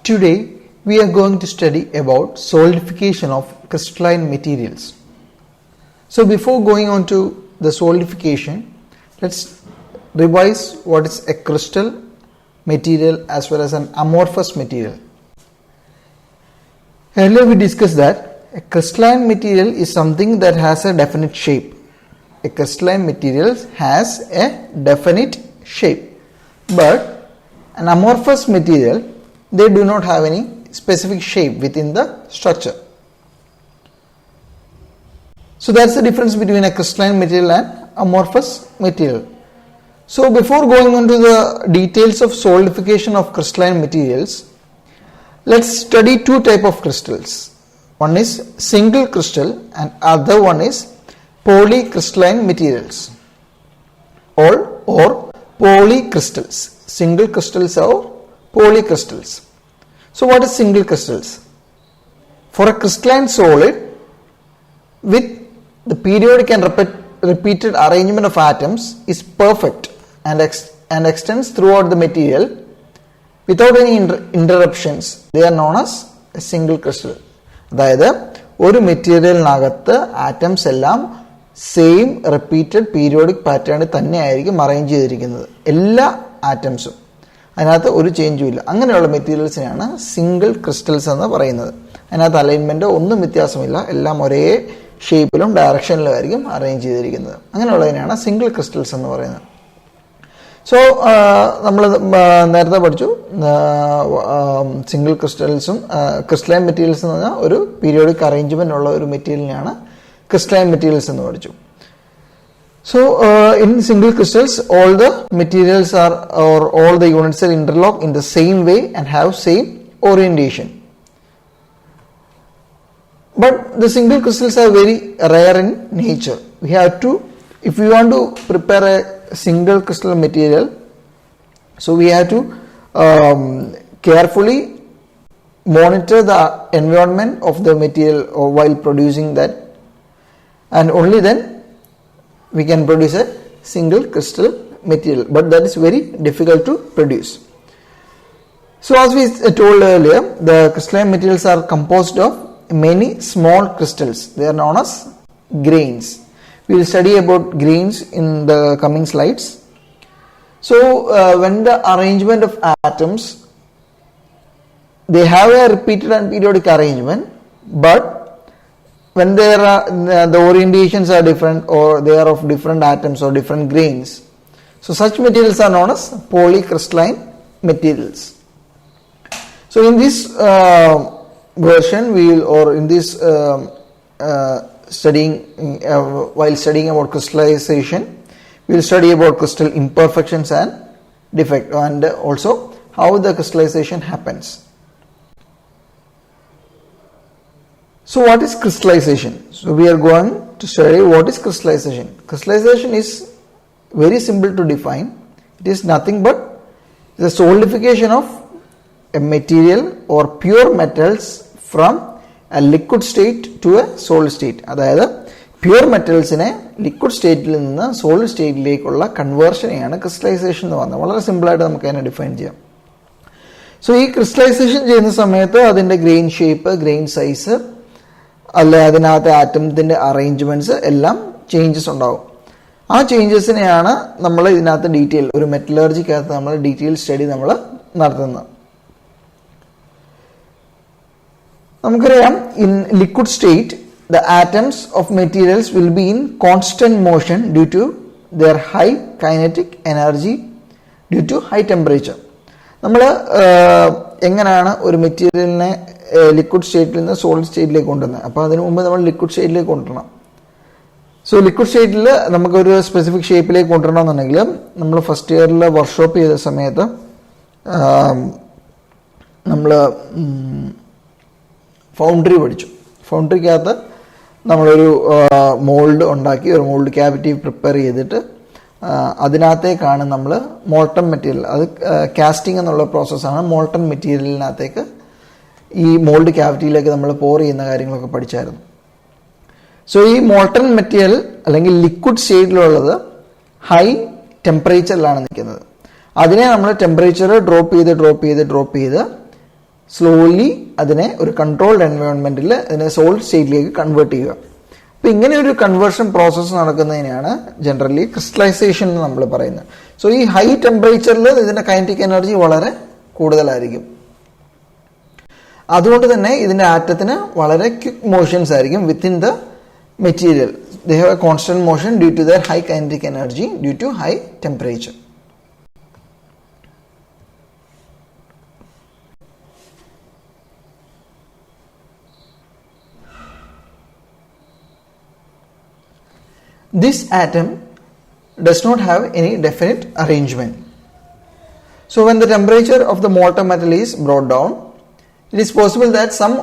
Today we are going to study about solidification of crystalline materials. So before going on to the solidification, let's revise what is a crystal material as well as an amorphous material. Earlier we discussed that a crystalline material is something that has a definite shape. A crystalline material has a definite shape, but an amorphous material, they do not have any specific shape within the structure. So that's the difference between a crystalline material and amorphous material. So before going on to the details of solidification of crystalline materials, let's study two types of crystals. One is single crystal and other one is polycrystalline materials or polycrystals. Single crystals or polycrystals. So what is single crystals? For a crystalline solid with the periodic and repeated arrangement of atoms is perfect and extends throughout the material without any interruptions, they are known as a single crystal. അതായത് ഒരു മെറ്റീരിയലിനകത്ത് atoms എല്ലാം same repeated periodic പാറ്റേണിൽ തന്നെ ആയിരിക്കും arrange ചെയ്തിരിക്കുന്നത്. എല്ലാ ആറ്റംസും അതിനകത്ത് ഒരു ചേഞ്ചും ഇല്ല. അങ്ങനെയുള്ള മെറ്റീരിയൽസിനാണ് സിംഗിൾ ക്രിസ്റ്റൽസ് എന്ന് പറയുന്നത്. അതിനകത്ത് അലൈൻമെൻറ്റ് ഒന്നും വ്യത്യാസമില്ല, എല്ലാം ഒരേ ഷേപ്പിലും ഡയറക്ഷനിലും ആയിരിക്കും അറേഞ്ച് ചെയ്തിരിക്കുന്നത്. അങ്ങനെയുള്ളതിനാണ് സിംഗിൾ ക്രിസ്റ്റൽസ് എന്ന് പറയുന്നത്. സോ നമ്മൾ നേരത്തെ പഠിച്ചു സിംഗിൾ ക്രിസ്റ്റൽസും ക്രിസ്റ്റലൈൻ മെറ്റീരിയൽസ് എന്ന് പറഞ്ഞാൽ ഒരു പീരിയോഡിക് അറേഞ്ച്മെന്റ് ഉള്ള ഒരു മെറ്റീരിയലിനാണ് ക്രിസ്റ്റലൈൻ മെറ്റീരിയൽസ് എന്ന് പഠിച്ചു. So in single crystals all the materials are or all the units are interlocked in the same way and have same orientation. But the single crystals are very rare in nature. We have to, if we want to prepare a single crystal material, so we have to carefully monitor the environment of the material while producing that, and only then we can produce a single crystal material, but that is very difficult to produce. So as we told earlier, the crystalline materials are composed of many small crystals. They are known as grains. We will study about grains in the coming slides. So when the arrangement of atoms, they have a repeated and periodic arrangement, but when there are the orientations are different or they are of different atoms or different grains, so such materials are known as polycrystalline materials. So in this version we will, or in this studying while studying about crystallization, we will study about crystal imperfections and defect, and also how the crystallization happens. So what is crystallization? So we are going to study what is crystallization. Crystallization is very simple to define. It is nothing but the solidification of a material or pure metals from a liquid state to a solid state. അതായത് pure മെറ്റൽസിനെ liquid സ്റ്റേറ്റിൽ നിന്ന് solid സ്റ്റേറ്റിലേക്കുള്ള കൺവേർഷനെയാണ് crystallisation എന്ന് പറയുന്നത്. വളരെ സിമ്പിളായിട്ട് നമുക്ക് അതിനെ define ചെയ്യാം. സോ ഈ ക്രിസ്റ്റലൈസേഷൻ ചെയ്യുന്ന സമയത്ത് അതിൻ്റെ ഗ്രെയിൻ ഷേപ്പ്, ഗ്രെയിൻ സൈസ്, അല്ലെ അതിനകത്തെ ആറ്റത്തിൻ്റെ അറേഞ്ച്മെൻറ്റ്സ് എല്ലാം ചേഞ്ചസ് ഉണ്ടാവും. ആ ചേഞ്ചസിനെയാണ് നമ്മൾ ഇതിനകത്ത് ഡീറ്റെയിൽ, ഒരു മെറ്റലർജിക്കകത്ത് നമ്മൾ ഡീറ്റെയിൽ സ്റ്റഡി നമ്മൾ നടത്തുന്നത്. നമുക്കറിയാം, in liquid state the atoms of materials will be in constant motion due to their high kinetic energy due to high temperature. നമ്മൾ എങ്ങനെയാണ് ഒരു മെറ്റീരിയലിനെ ലിക്വിഡ് സ്റ്റേറ്റിൽ നിന്ന് സോളിഡ് സ്റ്റേറ്റിലേക്ക് കൊണ്ടുവന്നത്? അപ്പോൾ അതിനു മുമ്പ് നമ്മൾ ലിക്വിഡ് സ്റ്റേറ്റിലേക്ക് കൊണ്ടുവരണം. സോ ലിക്വിഡ് സ്റ്റേറ്റിൽ നമുക്കൊരു സ്പെസിഫിക് ഷേപ്പിലേക്ക് കൊണ്ടുവരണമെന്നുണ്ടെങ്കിൽ നമ്മൾ ഫസ്റ്റ് ഇയറിൽ വർക്ക്ഷോപ്പ് ചെയ്ത സമയത്ത് നമ്മൾ ഫൗണ്ടറി പഠിച്ചു. ഫൗണ്ടറിക്കകത്ത് നമ്മളൊരു മോൾഡ് ഉണ്ടാക്കി, ഒരു മോൾഡ് ക്യാവിറ്റി പ്രിപ്പയർ ചെയ്തിട്ട് അതിനകത്തേക്കാണ് നമ്മൾ മോൾട്ടൺ മെറ്റീരിയൽ, അത് കാസ്റ്റിംഗ് എന്നുള്ള പ്രോസസ്സാണ്. മോൾട്ടൺ മെറ്റീരിയലിനകത്തേക്ക് ഈ മോൾഡ് ക്യാവിറ്റിയിലേക്ക് നമ്മൾ പോർ ചെയ്യുന്ന കാര്യങ്ങളൊക്കെ പഠിച്ചായിരുന്നു. സോ ഈ മോൾട്ടൺ മെറ്റീരിയൽ അല്ലെങ്കിൽ ലിക്വിഡ് സ്റ്റേറ്റിലുള്ളത് ഹൈ ടെമ്പറേച്ചറിലാണ് നിൽക്കുന്നത്. അതിനെ നമ്മൾ ടെമ്പറേച്ചർ ഡ്രോപ്പ് ചെയ്ത് സ്ലോലി അതിനെ ഒരു കൺട്രോൾഡ് എൻവയോൺമെന്റിൽ അതിനെ സോളിഡ് സ്റ്റേറ്റിലേക്ക് കൺവേർട്ട് ചെയ്യുക. അപ്പോൾ ഇങ്ങനെ ഒരു കൺവേർഷൻ പ്രോസസ്സ് നടക്കുന്നതിനെയാണ് ജനറലി ക്രിസ്റ്റലൈസേഷൻ എന്ന് നമ്മൾ പറയുന്നത്. സോ ഈ ഹൈ ടെമ്പറേച്ചറിൽ ഇതിന്റെ കൈനറ്റിക് എനർജി വളരെ കൂടുതലായിരിക്കും. അതുകൊണ്ട് തന്നെ ഇതിന്റെ ആറ്റത്തിന് വളരെ ക്വിക്ക് മോഷൻസ് ആയിരിക്കും within the material. They have a constant motion due to their high kinetic energy due to high temperature. This atom does not have any definite arrangement. So when the temperature of the molten metal is brought down, it is possible that some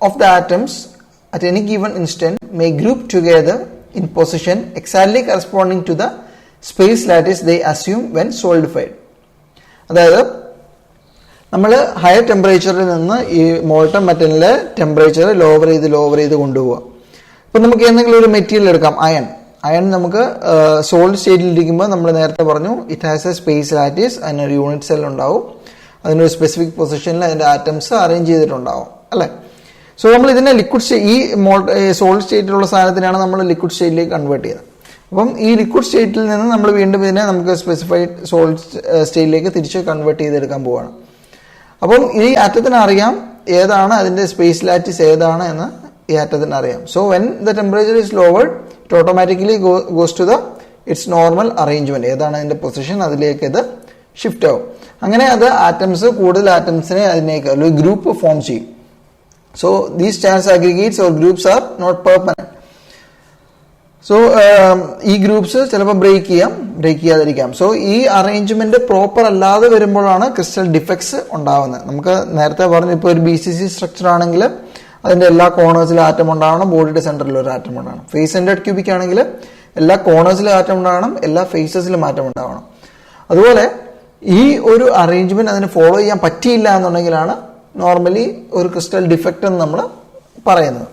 of the atoms at any given instant may group together in position exactly corresponding to the space lattice they assume when solidified. അതായത് നമ്മൾ higher ടെമ്പറേച്ചറിൽ നിന്ന് ഈ molten മെറ്റലിലെ temperature lower ചെയ്ത് കൊണ്ടുപോവുക. ഇപ്പം നമുക്ക് എന്തെങ്കിലും ഒരു മെറ്റീരിയൽ എടുക്കാം, അയൺ നമുക്ക് സോളിഡ് സ്റ്റേറ്റിൽ ഇരിക്കുമ്പോൾ നമ്മൾ നേരത്തെ പറഞ്ഞു it has A space lattice, അതിനൊരു യൂണിറ്റ് സെൽ ഉണ്ടാവും, അതിനൊരു സ്പെസിഫിക് പൊസിഷനിൽ അതിന്റെ ആറ്റംസ് അറേഞ്ച് ചെയ്തിട്ടുണ്ടാവും അല്ലേ. സോ നമ്മൾ ഇതിനെ ലിക്വിഡ് ഈ സോളിഡ് സ്റ്റേറ്റിലുള്ള സാധനത്തിനാണ് നമ്മൾ ലിക്വിഡ് സ്റ്റേറ്റിലേക്ക് കൺവേർട്ട് ചെയ്യുന്നത്. അപ്പം ഈ ലിക്വിഡ് സ്റ്റേറ്റിൽ നിന്ന് നമ്മൾ വീണ്ടും ഇതിനെ നമുക്ക് സ്പെസിഫൈഡ് സോളിഡ് സ്റ്റേറ്റിലേക്ക് തിരിച്ച് കൺവേർട്ട് ചെയ്തെടുക്കാൻ പോവുകയാണ്. അപ്പം ഈ ആറ്റത്തിന് അറിയാം ഏതാണ് അതിന്റെ സ്പേസ് ലാറ്റിസ് ഏതാണ് എന്ന് ഈ ആറ്റത്തിന് അറിയാം. So when the temperature is lowered it automatically goes to the its normal arrangement. ഏതാണ് അതിന്റെ പൊസിഷൻ അതിലേക്ക് ഇത് ഷിഫ്റ്റ് ആവും. അങ്ങനെ അത് ആറ്റംസ് കൂടുതൽ ആറ്റംസിനെ അതിനേക്ക് ഒരു ഗ്രൂപ്പ് ഫോം ചെയ്യും. So these chance aggregates or groups are not permanent. So ഈ ഗ്രൂപ്പ്സ് ചിലപ്പോൾ ബ്രേക്ക് ചെയ്യാതിരിക്കാം. സോ ഈ അറേഞ്ച്മെന്റ് പ്രോപ്പർ അല്ലാതെ വരുമ്പോഴാണ് ക്രിസ്റ്റൽ ഡിഫക്ട്സ് ഉണ്ടാവുന്നത്. നമുക്ക് നേരത്തെ പറഞ്ഞു ഇപ്പോൾ ഒരു BCC സ്ട്രക്ചർ ആണെങ്കിൽ അതിന്റെ എല്ലാ കോർണേഴ്സിലും ആറ്റം ഉണ്ടാവണം, ബോഡിയുടെ സെന്ററിൽ ഒരു ആറ്റം ഉണ്ടാവണം. ഫേസ് സെന്റർഡ് ക്യൂബിക് ആണെങ്കിൽ എല്ലാ കോർണേഴ്സിലും ആറ്റം ഉണ്ടാവണം, എല്ലാ ഫേസസിലും ആറ്റം ഉണ്ടാവണം. അതുപോലെ ഈ ഒരു അറേഞ്ച്മെന്റ് അതിന് ഫോളോ ചെയ്യാൻ പറ്റിയില്ല എന്നുണ്ടെങ്കിലാണ് നോർമലി ഒരു ക്രിസ്റ്റൽ ഡിഫക്റ്റ് എന്ന് നമ്മൾ പറയുന്നത്.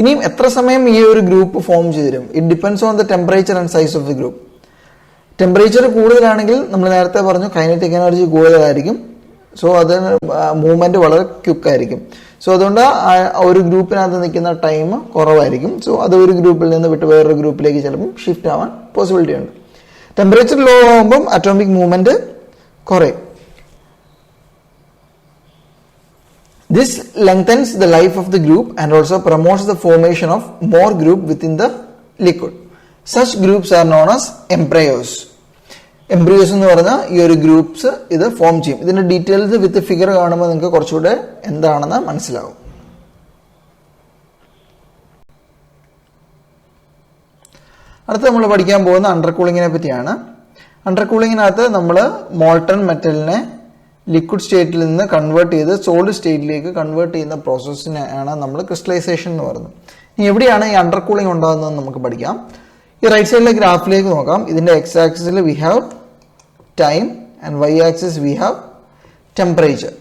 ഇനിയും എത്ര സമയം ഈ ഒരു ഗ്രൂപ്പ് ഫോം ചെയ്തിരും? It depends on the temperature and size of the group. Temperature കൂടുതലാണെങ്കിൽ നമ്മൾ നേരത്തെ പറഞ്ഞു കൈനറ്റിക് എനർജി കൂടുതലായിരിക്കും. സോ അതിന് മൂവ്മെന്റ് വളരെ ക്വിക്കായിരിക്കും. സോ അതുകൊണ്ട് ഒരു ഗ്രൂപ്പിനകത്ത് നിൽക്കുന്ന ടൈം കുറവായിരിക്കും. സോ അത് ഒരു ഗ്രൂപ്പിൽ നിന്ന് വിട്ട് വേറൊരു ഗ്രൂപ്പിലേക്ക് ചിലപ്പോൾ ഷിഫ്റ്റ് ആവാൻ പോസിബിലിറ്റി ഉണ്ട്. ടെമ്പറേച്ചർ ലോ ആകുമ്പം അറ്റോമിക് മൂവ്മെന്റ് കുറയും. This lengthens the life of the group and also promotes the formation of more group within the liquid. Such groups are known as embryos. Embryos എന്ന് പറഞ്ഞാൽ ഈ ഒരു groups ഇത് form ചെയ്യും. ഇതിന്റെ details വിത്ത് figure കാണുമ്പോൾ നിങ്ങൾക്ക് കുറച്ചുകൂടെ എന്താണെന്ന് മനസ്സിലാവും. അടുത്ത് നമ്മൾ പഠിക്കാൻ പോകുന്ന അണ്ടർ കൂളിങ്ങിനെ പറ്റിയാണ്. അണ്ടർ കൂളിങ്ങിനകത്ത് നമ്മൾ മോൾട്ടൺ മെറ്റലിനെ ലിക്വിഡ് സ്റ്റേറ്റിൽ നിന്ന് കൺവേർട്ട് ചെയ്ത് സോളിഡ് സ്റ്റേറ്റിലേക്ക് കൺവേർട്ട് ചെയ്യുന്ന പ്രോസസ്സിനെയാണ് നമ്മൾ ക്രിസ്റ്റലൈസേഷൻ എന്ന് പറയുന്നത്. ഇനി എവിടെയാണ് ഈ അണ്ടർ കൂളിംഗ് ഉണ്ടാകുന്നത് നമുക്ക് പഠിക്കാം. ഈ റൈറ്റ് സൈഡിലെ ഗ്രാഫിലേക്ക് നോക്കാം. ഇതിന്റെ എക്സ് ആക്സിസിൽ we have time and Y axis we have temperature.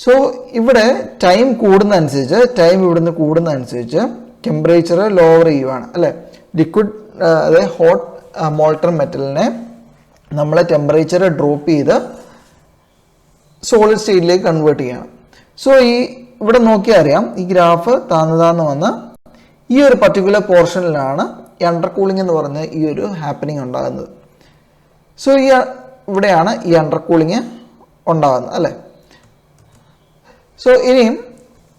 So ഇവിടെ ടൈം കൂടുന്നതനുസരിച്ച് ഇവിടുന്ന് കൂടുന്നതനുസരിച്ച് ടെമ്പറേച്ചർ ലോവർ ചെയ്യുവാണ് അല്ലെ. ലിക്വിഡ് അതായത് ഹോട്ട് മോൾട്ടൺ മെറ്റലിനെ നമ്മളെ ടെമ്പറേച്ചർ ഡ്രോപ്പ് ചെയ്ത് സോളിഡ് സ്റ്റേറ്റിലേക്ക് കൺവേർട്ട് ചെയ്യണം. സോ ഈ ഇവിടെ നോക്കിയാൽ അറിയാം ഈ ഗ്രാഫ് താന്ന് വന്ന് ഈ ഒരു പർട്ടിക്കുലർ പോർഷനിലാണ് ഈ അണ്ടർ കൂളിംഗ് എന്ന് പറഞ്ഞ ഈ ഒരു ഹാപ്പനിങ് ഉണ്ടാകുന്നത്. സോ ഇവിടെയാണ് ഈ അണ്ടർ കൂളിംഗ് ഉണ്ടാകുന്നത് അല്ലെ. സോ ഇനിയും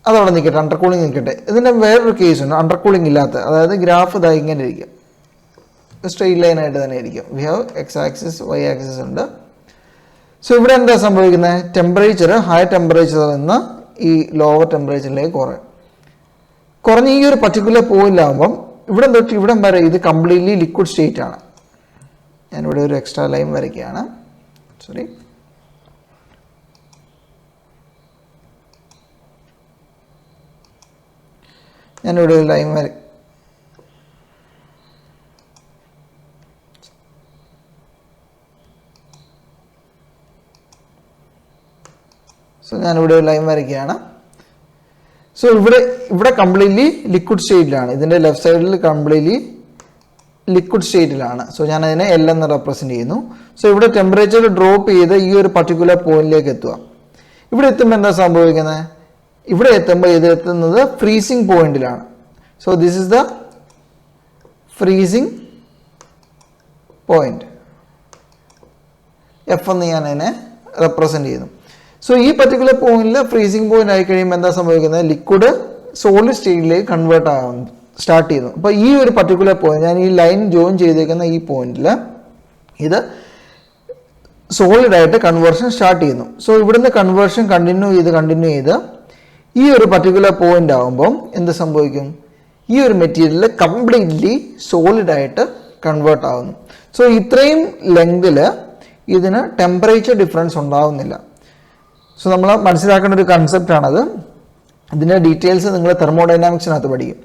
അതവിടെ നിൽക്കട്ടെ, അണ്ടർ കൂളിംഗ് നിൽക്കട്ടെ. ഇതിന്റെ വേറൊരു കേസ് ഉണ്ട് അണ്ടർ കൂളിംഗ് ഇല്ലാത്ത. അതായത് ഗ്രാഫ് ഇതാ ഇങ്ങനെ ഇരിക്കും, സ്ട്രെയിറ്റ് ലൈൻ ആയിട്ട് തന്നെ ഇരിക്കും. We have X axis Y axis ഉണ്ട്. സോ ഇവിടെ എന്താ സംഭവിക്കുന്നത്? ടെമ്പറേച്ചർ ഹൈ ടെമ്പറേച്ചറിൽ നിന്ന് ഈ ലോവർ ടെമ്പറേച്ചറിലേക്ക് കുറഞ്ഞ് ഈ ഒരു പർട്ടിക്കുലർ പോയിന്റിലാകുമ്പം ഇവിടെ തൊട്ട് ഇവിടം വരെ ഇത് കംപ്ലീറ്റ്ലി ലിക്വിഡ് സ്റ്റേറ്റ് ആണ്. ഞാനിവിടെ ഒരു എക്സ്ട്രാ ലൈൻ വരയ്ക്കുകയാണ്. സോറി, ഞാനിവിടെ ഒരു ലൈൻ ഞാനിവിടെ ഒരു ലൈൻ വരയ്ക്കുകയാണ്. സോ ഇവിടെ കംപ്ലീറ്റ്ലി ലിക്വിഡ് സ്റ്റേറ്റിലാണ്. ഇതിന്റെ ലെഫ്റ്റ് സൈഡിൽ കംപ്ലീറ്റ്ലി ലിക്വിഡ് സ്റ്റേറ്റിലാണ്. സോ ഞാൻ അതിനെ L എന്ന് റെപ്രസെന്റ് ചെയ്യുന്നു. സോ ഇവിടെ ടെമ്പറേച്ചർ ഡ്രോപ്പ് ചെയ്ത് ഈ ഒരു പർട്ടിക്കുലർ പോയിന്റിലേക്ക് എത്തുക. ഇവിടെ എത്തുമ്പോൾ എന്താ സംഭവിക്കുന്നത്? ഇവിടെ എത്തുമ്പോൾ ഇത് എത്തുന്നത് ഫ്രീസിംഗ് പോയിന്റിലാണ്. So this is the freezing point. F എന്ന് ഞാൻ അതിനെ റെപ്രസെന്റ് ചെയ്യുന്നു. സോ ഈ പർട്ടിക്കുലർ പോയിന്റിൽ ഫ്രീസിംഗ് പോയിന്റ് ആയി കഴിയുമ്പോൾ എന്താ സംഭവിക്കുന്നത്? ലിക്വിഡ് സോളിഡ് സ്റ്റേറ്റിലേക്ക് കൺവേർട്ട് ആവുന്നു, സ്റ്റാർട്ട് ചെയ്യുന്നു. അപ്പോൾ ഈ ഒരു പർട്ടിക്കുലർ പോയിന്റ്, ഞാൻ ഈ ലൈൻ ജോയിൻ ചെയ്തേക്കുന്ന ഈ പോയിന്റിൽ ഇത് സോളിഡ് ആയിട്ട് കൺവേർഷൻ സ്റ്റാർട്ട് ചെയ്യുന്നു. സോ ഇവിടുന്ന് കൺവേർഷൻ കണ്ടിന്യൂ ചെയ്ത് ഈ ഒരു പർട്ടിക്കുലർ പോയിന്റ് ആകുമ്പം എന്ത് സംഭവിക്കും? ഈ ഒരു മെറ്റീരിയൽ കംപ്ലീറ്റ്ലി സോളിഡ് ആയിട്ട് കൺവേർട്ട് ആവുന്നു. സോ ഇത്രയും ലെങ്തിൽ ഇതിന് ടെമ്പറേച്ചർ ഡിഫറൻസ് ഉണ്ടാവുന്നില്ല. സോ നമ്മൾ മനസ്സിലാക്കേണ്ട ഒരു കൺസെപ്റ്റാണത്. ഇതിൻ്റെ ഡീറ്റെയിൽസ് നിങ്ങൾ തെർമോഡൈനാമിക്സിനകത്ത് പഠിക്കും.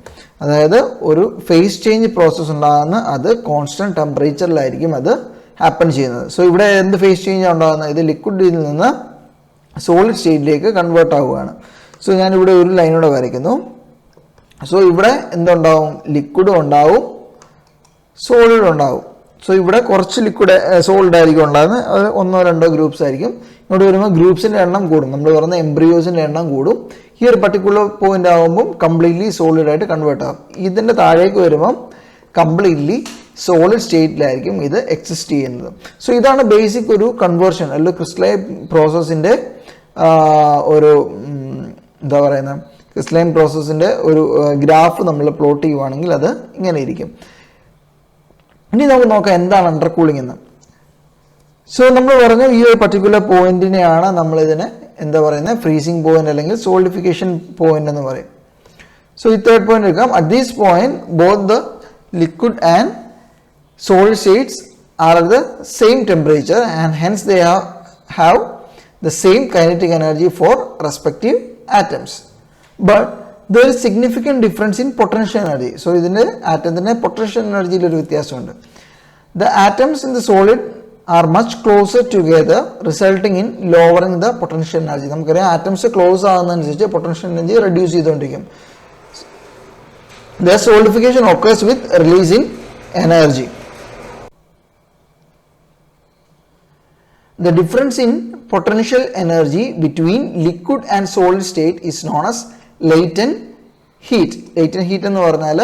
അതായത് ഒരു ഫേസ് ചേഞ്ച് പ്രോസസ്സ് ഉണ്ടാകുന്ന അത് കോൺസ്റ്റന്റ് ടെമ്പറേച്ചറിലായിരിക്കും അത് ഹാപ്പൻ ചെയ്യുന്നത്. സോ ഇവിടെ എന്ത് ഫേസ് ചേഞ്ച് ഉണ്ടാകുന്നത്? ഇത് ലിക്വിഡിൽ നിന്ന് സോളിഡ് സ്റ്റേറ്റിലേക്ക് കൺവേർട്ട് ആവുകയാണ്. സോ ഞാനിവിടെ ഒരു ലൈനൂടെ വരയ്ക്കുന്നു. സോ ഇവിടെ എന്തുണ്ടാവും? ലിക്വിഡും ഉണ്ടാവും, സോളിഡ് ഉണ്ടാവും. സോ ഇവിടെ കുറച്ച് ലിക്വിഡ് സോളിഡ് ആയിരിക്കും ഉണ്ടാകുന്നത്, അത് 1-2 ഗ്രൂപ്പ്സ് ആയിരിക്കും. ഇങ്ങോട്ട് വരുമ്പോൾ ഗ്രൂപ്പ്സിൻ്റെ എണ്ണം കൂടും, നമ്മൾ പറയുന്ന എംബ്രിയോസിൻ്റെ എണ്ണം കൂടും. ഈ ഒരു പർട്ടിക്കുലർ പോയിന്റ് ആകുമ്പം കംപ്ലീറ്റ്ലി സോളിഡ് ആയിട്ട് കൺവേർട്ട് ആകും. ഇതിൻ്റെ താഴേക്ക് വരുമ്പം കംപ്ലീറ്റ്ലി സോളിഡ് സ്റ്റേറ്റിലായിരിക്കും ഇത് എക്സിസ്റ്റ് ചെയ്യുന്നത്. സോ ഇതാണ് ബേസിക് ഒരു കൺവേർഷൻ അല്ലെങ്കിൽ ക്രിസ്റ്റലൈൻ പ്രോസസ്സിൻ്റെ ഒരു എന്താ പറയുന്നത്, ക്രിസ്റ്റലൈൻ പ്രോസസ്സിൻ്റെ ഒരു ഗ്രാഫ് നമ്മൾ പ്ലോട്ട് ചെയ്യുവാണെങ്കിൽ അത് ഇങ്ങനെ ഇരിക്കും. ഇനി നമുക്ക് നോക്കാം എന്താണ് അണ്ടർ കൂളിംഗ് എന്ന്. സോ നമ്മൾ പറഞ്ഞ ഈ ഒരു പർട്ടിക്കുലർ പോയിന്റിനെയാണ് നമ്മളിതിനെ എന്താ പറയുന്നത്, ഫ്രീസിംഗ് പോയിന്റ് അല്ലെങ്കിൽ സോളിഡിഫിക്കേഷൻ പോയിന്റ് എന്ന് പറയും. സോ ഈ തേർഡ് പോയിന്റ് എടുക്കാം. At this point both the liquid and solid states are at the same temperature and hence they have the same kinetic energy for respective atoms, but there is significant difference in potential energy. So ഇതിന്റെ ആറ്റത്തിന്റെ potential എനർജിയിൽ ഒരു വ്യത്യാസമുണ്ട്. The atoms in the solid are much closer together resulting in lowering the potential energy. നമുക്കറിയാം atoms close ആകുന്നതനുസരിച്ച് potential energy reduce ചെയ്തുകൊണ്ടിരിക്കും. The solidification occurs with release in energy. The difference in potential energy between liquid and solid state is known as latent heat. Latent heat എന്ന് പറഞ്ഞാൽ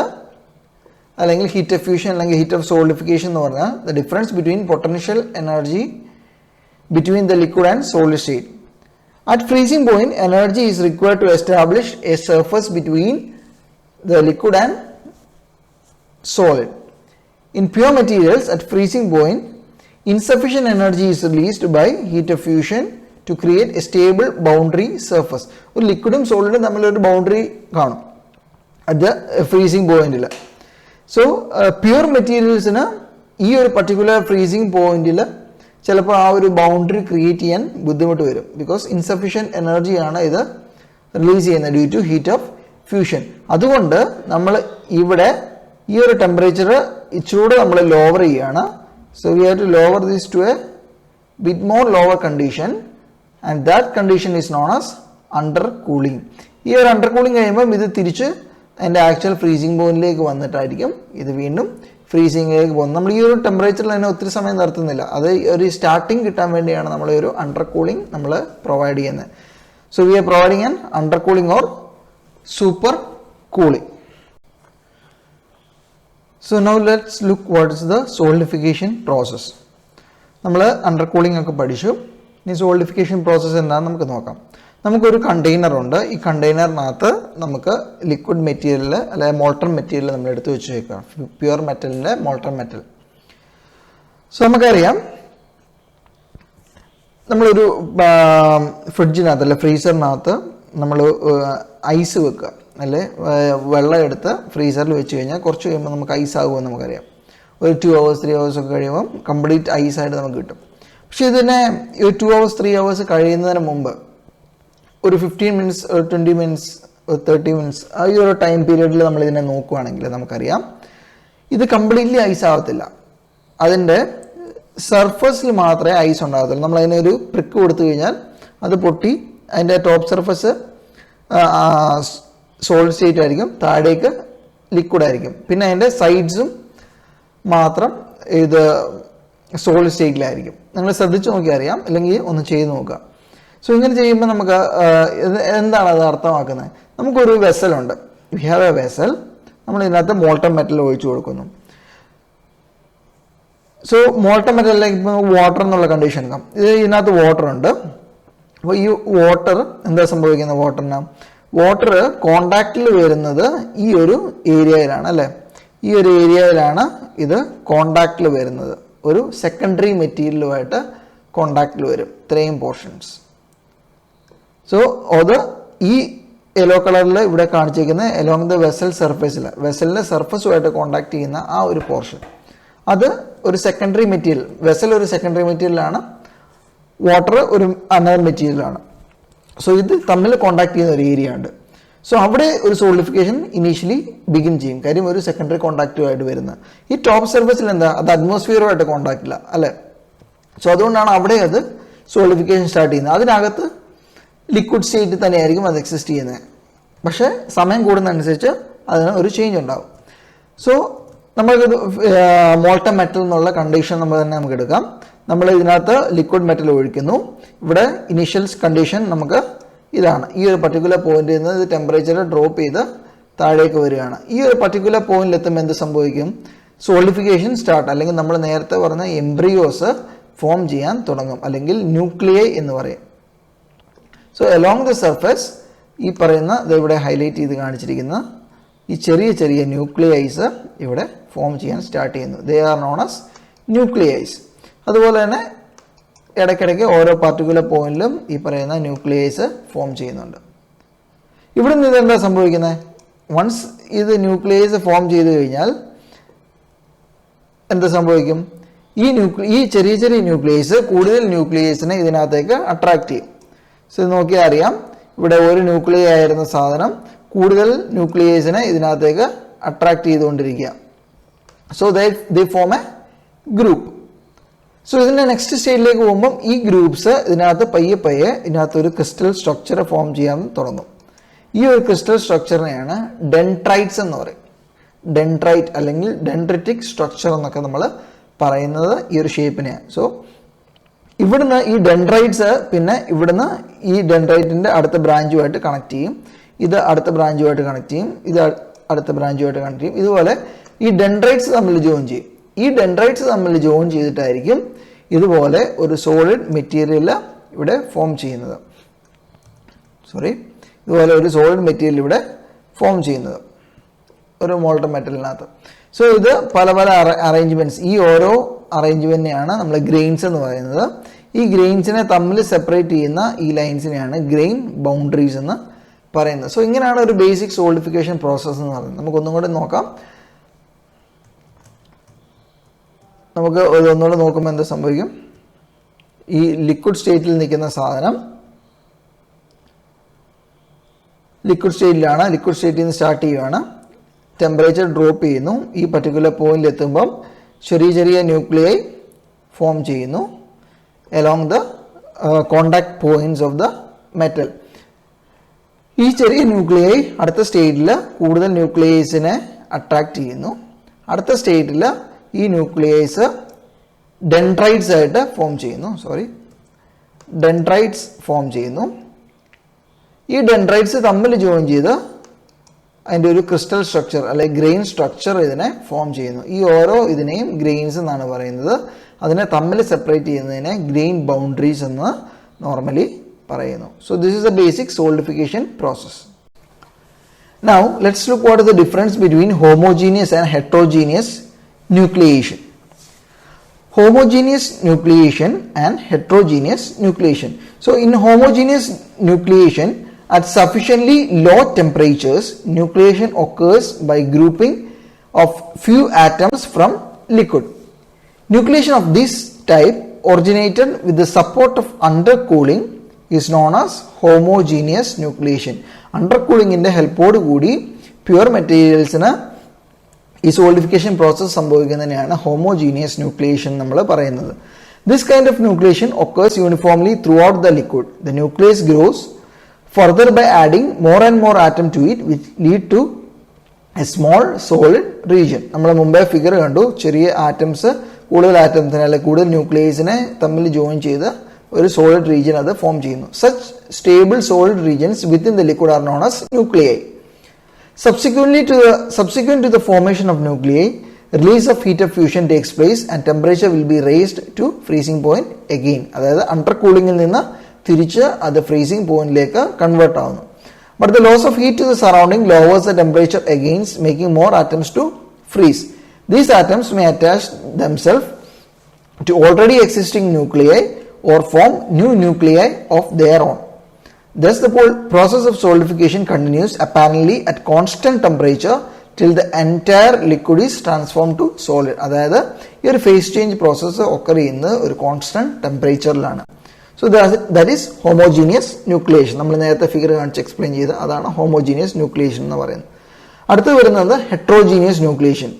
അല്ലെങ്കിൽ heat of fusion അല്ലെങ്കിൽ heat of solidification എന്ന് പറഞ്ഞാൽ the difference between potential energy between the liquid and solid state. At freezing point, energy is required to establish a surface between the liquid and solid. In pure materials at freezing point, insufficient energy is released by heat of fusion to create a stable boundary surface. ഒരു ലിക്വിഡും സോളിഡും തമ്മിലൊരു boundary കാണും at freezing പോയിന്റിൽ. So pure മെറ്റീരിയൽസിന് ഈ ഒരു particular freezing പോയിന്റിൽ ചിലപ്പോൾ ആ ഒരു ബൗണ്ടറി ക്രിയേറ്റ് ചെയ്യാൻ ബുദ്ധിമുട്ട് വരും. ബിക്കോസ് ഇൻസഫിഷ്യൻറ്റ് എനർജിയാണ് ഇത് റിലീസ് ചെയ്യുന്നത് due to heat of fusion. അതുകൊണ്ട് നമ്മൾ ഇവിടെ ഈ ഒരു ടെമ്പറേച്ചർ ഇച്ചിരൂടെ നമ്മൾ ലോവർ ചെയ്യുകയാണ്. So we have to lower this to a bit more lower condition and that condition is known as undercooling. ഈ ഒരു അണ്ടർ കൂളിംഗ് കഴിയുമ്പം ഇത് തിരിച്ച് അതിൻ്റെ ആക്ച്വൽ ഫ്രീസിംഗ് പോയിന്റിലേക്ക് വന്നിട്ടായിരിക്കും ഇത് വീണ്ടും ഫ്രീസിംഗിലേക്ക് പോകുന്നത്. നമ്മൾ ഈ ഒരു ടെമ്പറേച്ചറിൽ തന്നെ ഒത്തിരി സമയം നിർത്തുന്നില്ല, അത് ഒരു സ്റ്റാർട്ടിങ് കിട്ടാൻ വേണ്ടിയാണ് നമ്മൾ ഒരു അണ്ടർ കൂളിംഗ് നമ്മൾ പ്രൊവൈഡ് ചെയ്യുന്നത്. So we are providing an under cooling or super cooling. So now let's look what is the solidification process. നമ്മൾ അണ്ടർ കൂളിംഗ് ഒക്കെ പഠിച്ചു. ഇനി സോളിഡിഫിക്കേഷൻ പ്രോസസ്സ് എന്താണെന്ന് നമുക്ക് നോക്കാം. നമുക്കൊരു കണ്ടെയ്നർ ഉണ്ട്. ഈ കണ്ടെയ്നറിനകത്ത് നമുക്ക് ലിക്വിഡ് മെറ്റീരിയൽ അല്ലെങ്കിൽ മോൾട്ടൺ മെറ്റീരിയൽ നമ്മൾ എടുത്ത് വെച്ച് വെക്കാം. പ്യുവർ മെറ്റലിൻ്റെ മോൾട്ടൺ മെറ്റൽ. സോ നമുക്കറിയാം നമ്മളൊരു ഫ്രിഡ്ജിനകത്ത് അല്ലെ ഫ്രീസറിനകത്ത് നമ്മൾ ഐസ് വെക്കുക അല്ലെ വെള്ളം എടുത്ത് ഫ്രീസറിൽ വെച്ച് കഴിഞ്ഞാൽ കുറച്ച് കഴിയുമ്പോൾ നമുക്ക് ഐസ് ആകുമെന്ന് നമുക്കറിയാം. ഒരു 2 hours 3 hours ഒക്കെ കഴിയുമ്പം കംപ്ലീറ്റ് ഐസായിട്ട് നമുക്ക് കിട്ടും. പക്ഷേ ഇതിനെ ഒരു 2 hours 3 hours കഴിയുന്നതിന് മുമ്പ് ഒരു 15 minutes 20 minutes 30 minutes ഈ ഒരു ടൈം പീരീഡിൽ നമ്മൾ ഇതിനെ നോക്കുകയാണെങ്കിൽ നമുക്കറിയാം ഇത് കംപ്ലീറ്റ്ലി ഐസ് ആവത്തില്ല. അതിൻ്റെ സർഫസിൽ മാത്രമേ ഐസ് ഉണ്ടാകത്തുള്ളൂ. നമ്മൾ അതിനൊരു പ്രിക്ക് കൊടുത്തു കഴിഞ്ഞാൽ അത് പൊട്ടി അതിൻ്റെ ടോപ്പ് സർഫസ് സോളിഡ് സ്റ്റേറ്റ് ആയിരിക്കും, താഴേക്ക് ലിക്വിഡ് ആയിരിക്കും. പിന്നെ അതിൻ്റെ സൈഡ്സും മാത്രം ഇത് സോളിഡ് സ്റ്റേറ്റിലായിരിക്കും. നിങ്ങൾ ശ്രദ്ധിച്ച് നോക്കിയാൽ അറിയാം, അല്ലെങ്കിൽ ഒന്ന് ചെയ്ത് നോക്കുക. സോ ഇങ്ങനെ ചെയ്യുമ്പോൾ നമുക്ക് എന്താണ് അത് അർത്ഥമാക്കുന്നത്? നമുക്കൊരു വെസലുണ്ട്, വി ഹാവ് എ വെസൽ, നമ്മൾ ഇതിനകത്ത് മോൾട്ടൺ മെറ്റൽ ഒഴിച്ചു കൊടുക്കുന്നു. സോ മോൾട്ടൺ മെറ്റലിലേക്ക് ഇപ്പോൾ വാട്ടർ എന്നുള്ള കണ്ടീഷൻ എടുക്കാം. ഇതിനകത്ത് വാട്ടർ ഉണ്ട്. അപ്പോൾ ഈ വാട്ടർ എന്താ സംഭവിക്കുന്നത്? വാട്ടർ കോണ്ടാക്റ്റിൽ വരുന്നത് ഈ ഒരു ഏരിയയിലാണ് അല്ലേ? ഈ ഒരു ഏരിയയിലാണ് ഇത് കോണ്ടാക്റ്റിൽ വരുന്നത്. ഒരു സെക്കൻഡറി മെറ്റീരിയലുമായിട്ട് കോണ്ടാക്റ്റിൽ വരും ഇത്രയും പോർഷൻസ്. സോ അത് ഈ യെല്ലോ കളറിൽ ഇവിടെ കാണിച്ചിരിക്കുന്ന എലോങ് ദ വെസൽ സർഫേസിൽ, വെസലിൻ്റെ സർഫസുമായിട്ട് കോണ്ടാക്ട് ചെയ്യുന്ന ആ ഒരു പോർഷൻ, അത് ഒരു സെക്കൻഡറി മെറ്റീരിയൽ. വെസൽ ഒരു സെക്കൻഡറി മെറ്റീരിയലാണ്, വാട്ടർ ഒരു അനദർ മെറ്റീരിയലാണ്. സോ ഇത് തമ്മിൽ കോണ്ടാക്ട് ചെയ്യുന്ന ഒരു ഏരിയ ഉണ്ട്. സോ അവിടെ ഒരു സോളിഡിഫിക്കേഷൻ ഇനീഷ്യലി ബിഗിൻ ചെയ്യും. കാര്യം ഒരു സെക്കൻഡറി കോണ്ടാക്റ്റുമായിട്ട് വരുന്നത്. ഈ ടോപ്പ് സർഫേസിൽ എന്താ, അത് അറ്റ്മോസ്ഫിയറുമായിട്ട് കോണ്ടാക്ട് ഇല്ല അല്ലേ? സോ അതുകൊണ്ടാണ് അവിടെ അത് സോളിഡിഫിക്കേഷൻ സ്റ്റാർട്ട് ചെയ്യുന്നത്. അതിനകത്ത് ലിക്വിഡ് സ്റ്റേറ്റ് തന്നെയായിരിക്കും അത് എക്സിസ്റ്റ് ചെയ്യുന്നത്. പക്ഷേ സമയം കൂടുന്നതനുസരിച്ച് അതിന് ഒരു ചേഞ്ച് ഉണ്ടാകും. സോ നമ്മൾക്ക് മോൾട്ടൺ മെറ്റൽ എന്നുള്ള കണ്ടീഷൻ നമുക്ക് എടുക്കാം. നമ്മൾ ഇതിനകത്ത് ലിക്വിഡ് മെറ്റൽ ഒഴിക്കുന്നു. ഇവിടെ ഇനീഷ്യൽ കണ്ടീഷൻ നമുക്ക് ഇതാണ്. ഈ ഒരു പർട്ടിക്കുലർ പോയിന്റിൽ നിന്ന് ഇത് ടെമ്പറേച്ചർ ഡ്രോപ്പ് ചെയ്ത് താഴേക്ക് വരികയാണ്. ഈ ഒരു പർട്ടിക്കുലർ പോയിന്റിൽ എത്തുമ്പോൾ എന്ത് സംഭവിക്കും? സോളിഡിഫിക്കേഷൻ സ്റ്റാർട്ട്, അല്ലെങ്കിൽ നമ്മൾ നേരത്തെ പറഞ്ഞ എംബ്രിയോസ് ഫോം ചെയ്യാൻ തുടങ്ങും, അല്ലെങ്കിൽ ന്യൂക്ലിയൈ എന്ന് പറയും. സോ അലോങ് ദ സർഫേസ് ഈ പറയുന്ന ഇവിടെ ഹൈലൈറ്റ് ചെയ്ത് കാണിച്ചിരിക്കുന്ന ഈ ചെറിയ ചെറിയ ന്യൂക്ലിയൈസ് ഇവിടെ ഫോം ചെയ്യാൻ സ്റ്റാർട്ട് ചെയ്യുന്നു. They are known as nuclei. അതുപോലെ തന്നെ ഇടയ്ക്കിടയ്ക്ക് ഓരോ പർട്ടിക്കുലർ പോയിന്റിലും ഈ പറയുന്ന ന്യൂക്ലിയൈസ് ഫോം ചെയ്യുന്നുണ്ട്. ഇവിടെ നിന്ന് ഇതെന്താ സംഭവിക്കുന്നത്? വൺസ് ഇത് ന്യൂക്ലിയൈസ് ഫോം ചെയ്ത് കഴിഞ്ഞാൽ എന്താ സംഭവിക്കും? ഈ ചെറിയ ചെറിയ ന്യൂക്ലിയൈസ് കൂടുതൽ ന്യൂക്ലിയൈസിനെ ഇതിനകത്തേക്ക് അട്രാക്ട് ചെയ്യും. സോ നോക്കിയാൽ അറിയാം, ഇവിടെ ഒരു ന്യൂക്ലിയൈ ആയിരുന്ന സാധനം കൂടുതൽ ന്യൂക്ലിയൈസിനെ ഇതിനകത്തേക്ക് അട്രാക്ട് ചെയ്തുകൊണ്ടിരിക്കുക. So they form A group. So ഇതിൻ്റെ നെക്സ്റ്റ് സ്റ്റേജിലേക്ക് പോകുമ്പം ഈ ഗ്രൂപ്പ്സ് ഇതിനകത്ത് പയ്യെ പയ്യെ ഇതിനകത്ത് ഒരു ക്രിസ്റ്റൽ സ്ട്രക്ചർ ഫോം ചെയ്യാൻ തുടങ്ങും. ഈ ഒരു ക്രിസ്റ്റൽ സ്ട്രക്ചറിനെയാണ് ഡെൻട്രൈറ്റ്സ് എന്ന് പറയും. ഡെൻട്രൈറ്റ് അല്ലെങ്കിൽ ഡെൻഡ്രിറ്റിക് സ്ട്രക്ചർ എന്നൊക്കെ നമ്മൾ പറയുന്നത് ഈ ഒരു ഷേപ്പിനെയാണ്. സോ ഇവിടുന്ന് ഈ ഡെൻഡ്രൈറ്റ്സ് പിന്നെ ഇവിടുന്ന് ഈ ഡെൻഡ്രൈറ്റിൻ്റെ അടുത്ത ബ്രാഞ്ചുമായിട്ട് കണക്ട് ചെയ്യും. ഇത് അടുത്ത ബ്രാഞ്ചുമായിട്ട് കണക്ട് ചെയ്യും. ഇത് അടുത്ത ബ്രാഞ്ചുമായിട്ട് കണക്ട് ചെയ്യും. ഇതുപോലെ ഈ ഡെൻഡ്രൈറ്റ്സ് തമ്മിൽ ജോയിൻ ചെയ്യും. ഈ ഡെൻഡ്രൈറ്റ്സ് തമ്മിൽ ജോയിൻ ചെയ്തിട്ടായിരിക്കും ഇതുപോലെ ഒരു സോളിഡ് മെറ്റീരിയൽ ഇവിടെ ഫോം ചെയ്യുന്നത്. ഇതുപോലെ ഒരു സോളിഡ് മെറ്റീരിയൽ ഇവിടെ ഫോം ചെയ്യുന്നത് ഒരു മോൾട്ടൺ മെറ്റലിനകത്ത്. സോ ഇത് പല പല അറേഞ്ച്മെന്റ്സ്, ഈ ഓരോ അറേഞ്ച്മെന്റിനെയാണ് നമ്മൾ ഗ്രെയിൻസ് എന്ന് പറയുന്നത്. ഈ ഗ്രെയിൻസിനെ തമ്മിൽ സെപ്പറേറ്റ് ചെയ്യുന്ന ഈ ലൈൻസിനെയാണ് ഗ്രെയിൻ ബൗണ്ടറീസ് എന്ന് പറയുന്നത്. സോ ഇങ്ങനെയാണ് ഒരു ബേസിക് സോളിഡിഫിക്കേഷൻ പ്രോസസ്സ് എന്ന് പറയുന്നത്. നമുക്കൊന്നും കൂടെ നോക്കാം. നമുക്ക് ഒന്നുകൂടെ നോക്കുമ്പോൾ എന്താ സംഭവിക്കും? ഈ ലിക്വിഡ് സ്റ്റേറ്റിൽ നിൽക്കുന്ന സാധനം ലിക്വിഡ് സ്റ്റേറ്റിലാണ്, ലിക്വിഡ് സ്റ്റേറ്റിൽ നിന്ന് സ്റ്റാർട്ട് ചെയ്യുകയാണ്, ടെമ്പറേച്ചർ ഡ്രോപ്പ് ചെയ്യുന്നു. ഈ പർട്ടിക്കുലർ പോയിന്റിൽ എത്തുമ്പം ചെറിയ ചെറിയ ന്യൂക്ലിയൈ ഫോം ചെയ്യുന്നു along the contact points of the metal. ഈ ചെറിയ ന്യൂക്ലിയൈ അടുത്ത സ്റ്റേറ്റിൽ കൂടുതൽ ന്യൂക്ലിയൈസിനെ അട്രാക്ട് ചെയ്യുന്നു. അടുത്ത സ്റ്റേറ്റിൽ ഈ ന്യൂക്ലിയൈസ് ഡെൻഡ്രൈറ്റ്സ് ആയിട്ട് ഫോം ചെയ്യുന്നു. ഡെൻഡ്രൈറ്റ്സ് ഫോം ചെയ്യുന്നു. ഈ ഡെൻഡ്രൈറ്റ്സ് തമ്മിൽ ജോയിൻ ചെയ്ത് അതിൻ്റെ ഒരു ക്രിസ്റ്റൽ സ്ട്രക്ചർ അല്ലെങ്കിൽ ഗ്രെയിൻ സ്ട്രക്ചർ ഇതിനെ ഫോം ചെയ്യുന്നു. ഈ ഓരോ ഇതിനെയും ഗ്രെയിൻസ് എന്നാണ് പറയുന്നത്. അതിനെ തമ്മിൽ സെപ്പറേറ്റ് ചെയ്യുന്നതിനെ ഗ്രെയിൻ ബൗണ്ടറീസ് എന്ന് നോർമലി പറയുന്നു. So this is A basic solidification process. Now let's look what is the difference between homogeneous and heterogeneous nucleation. Homogeneous nucleation and heterogeneous nucleation. So in homogeneous nucleation, at sufficiently low temperatures, nucleation occurs by grouping of few atoms from liquid. Nucleation of this type originated with the support of undercooling is known as homogeneous nucleation. അണ്ടർകൂളിങ്ങിൻ്റെ ഹെൽപ്പോട് കൂടി pure മെറ്റീരിയൽസിന് ഈ solidification process സംഭവിക്കുന്നതിനെയാണ് homogeneous nucleation നമ്മൾ പറയുന്നത്. This kind of nucleation occurs uniformly throughout the liquid. The nucleus grows further by adding more and more atom to it which lead to a small solid region. നമ്മൾ മുമ്പേ figure കണ്ടു, ചെറിയ atoms കൂടുതൽ ആറ്റംസിനെ അല്ലെങ്കിൽ കൂടുതൽ ന്യൂക്ലിയസിനെ തമ്മിൽ join ചെയ്ത് ഒരു സോളിഡ് റീജിയൻ അത് ഫോം ചെയ്യുന്നു. Such stable solid regions within the liquid are known as nuclei. Subsequent to the formation of nuclei, release of heat of fusion takes place and temperature will be raised to freezing point again. അതായത് under കൂളിംഗിൽ നിന്ന് തിരിച്ച് അത് freezing പോയിന്റിലേക്ക് convert ആവുന്നു. But the loss of heat to the surrounding lowers the temperature again, making more atoms to freeze. These atoms may attach themselves to already existing nuclei or form new nuclei of their own. Thus, the process of solidification continues apparently at constant temperature till the entire liquid is transformed to solid. അതായത് ഈ ഒരു phase change process occur ചെയ്യുന്നത് ഒരു constant ടെമ്പറേച്ചറിലാണ്. So that is homogeneous nucleation. നമ്മൾ നേരത്തെ figure കാണിച്ച് explain ചെയ്ത് അതാണ് ഹോമോജീനിയസ് ന്യൂക്ലിയേഷൻ എന്ന് പറയുന്നത്. അടുത്ത് വരുന്നത് heterogeneous nucleation.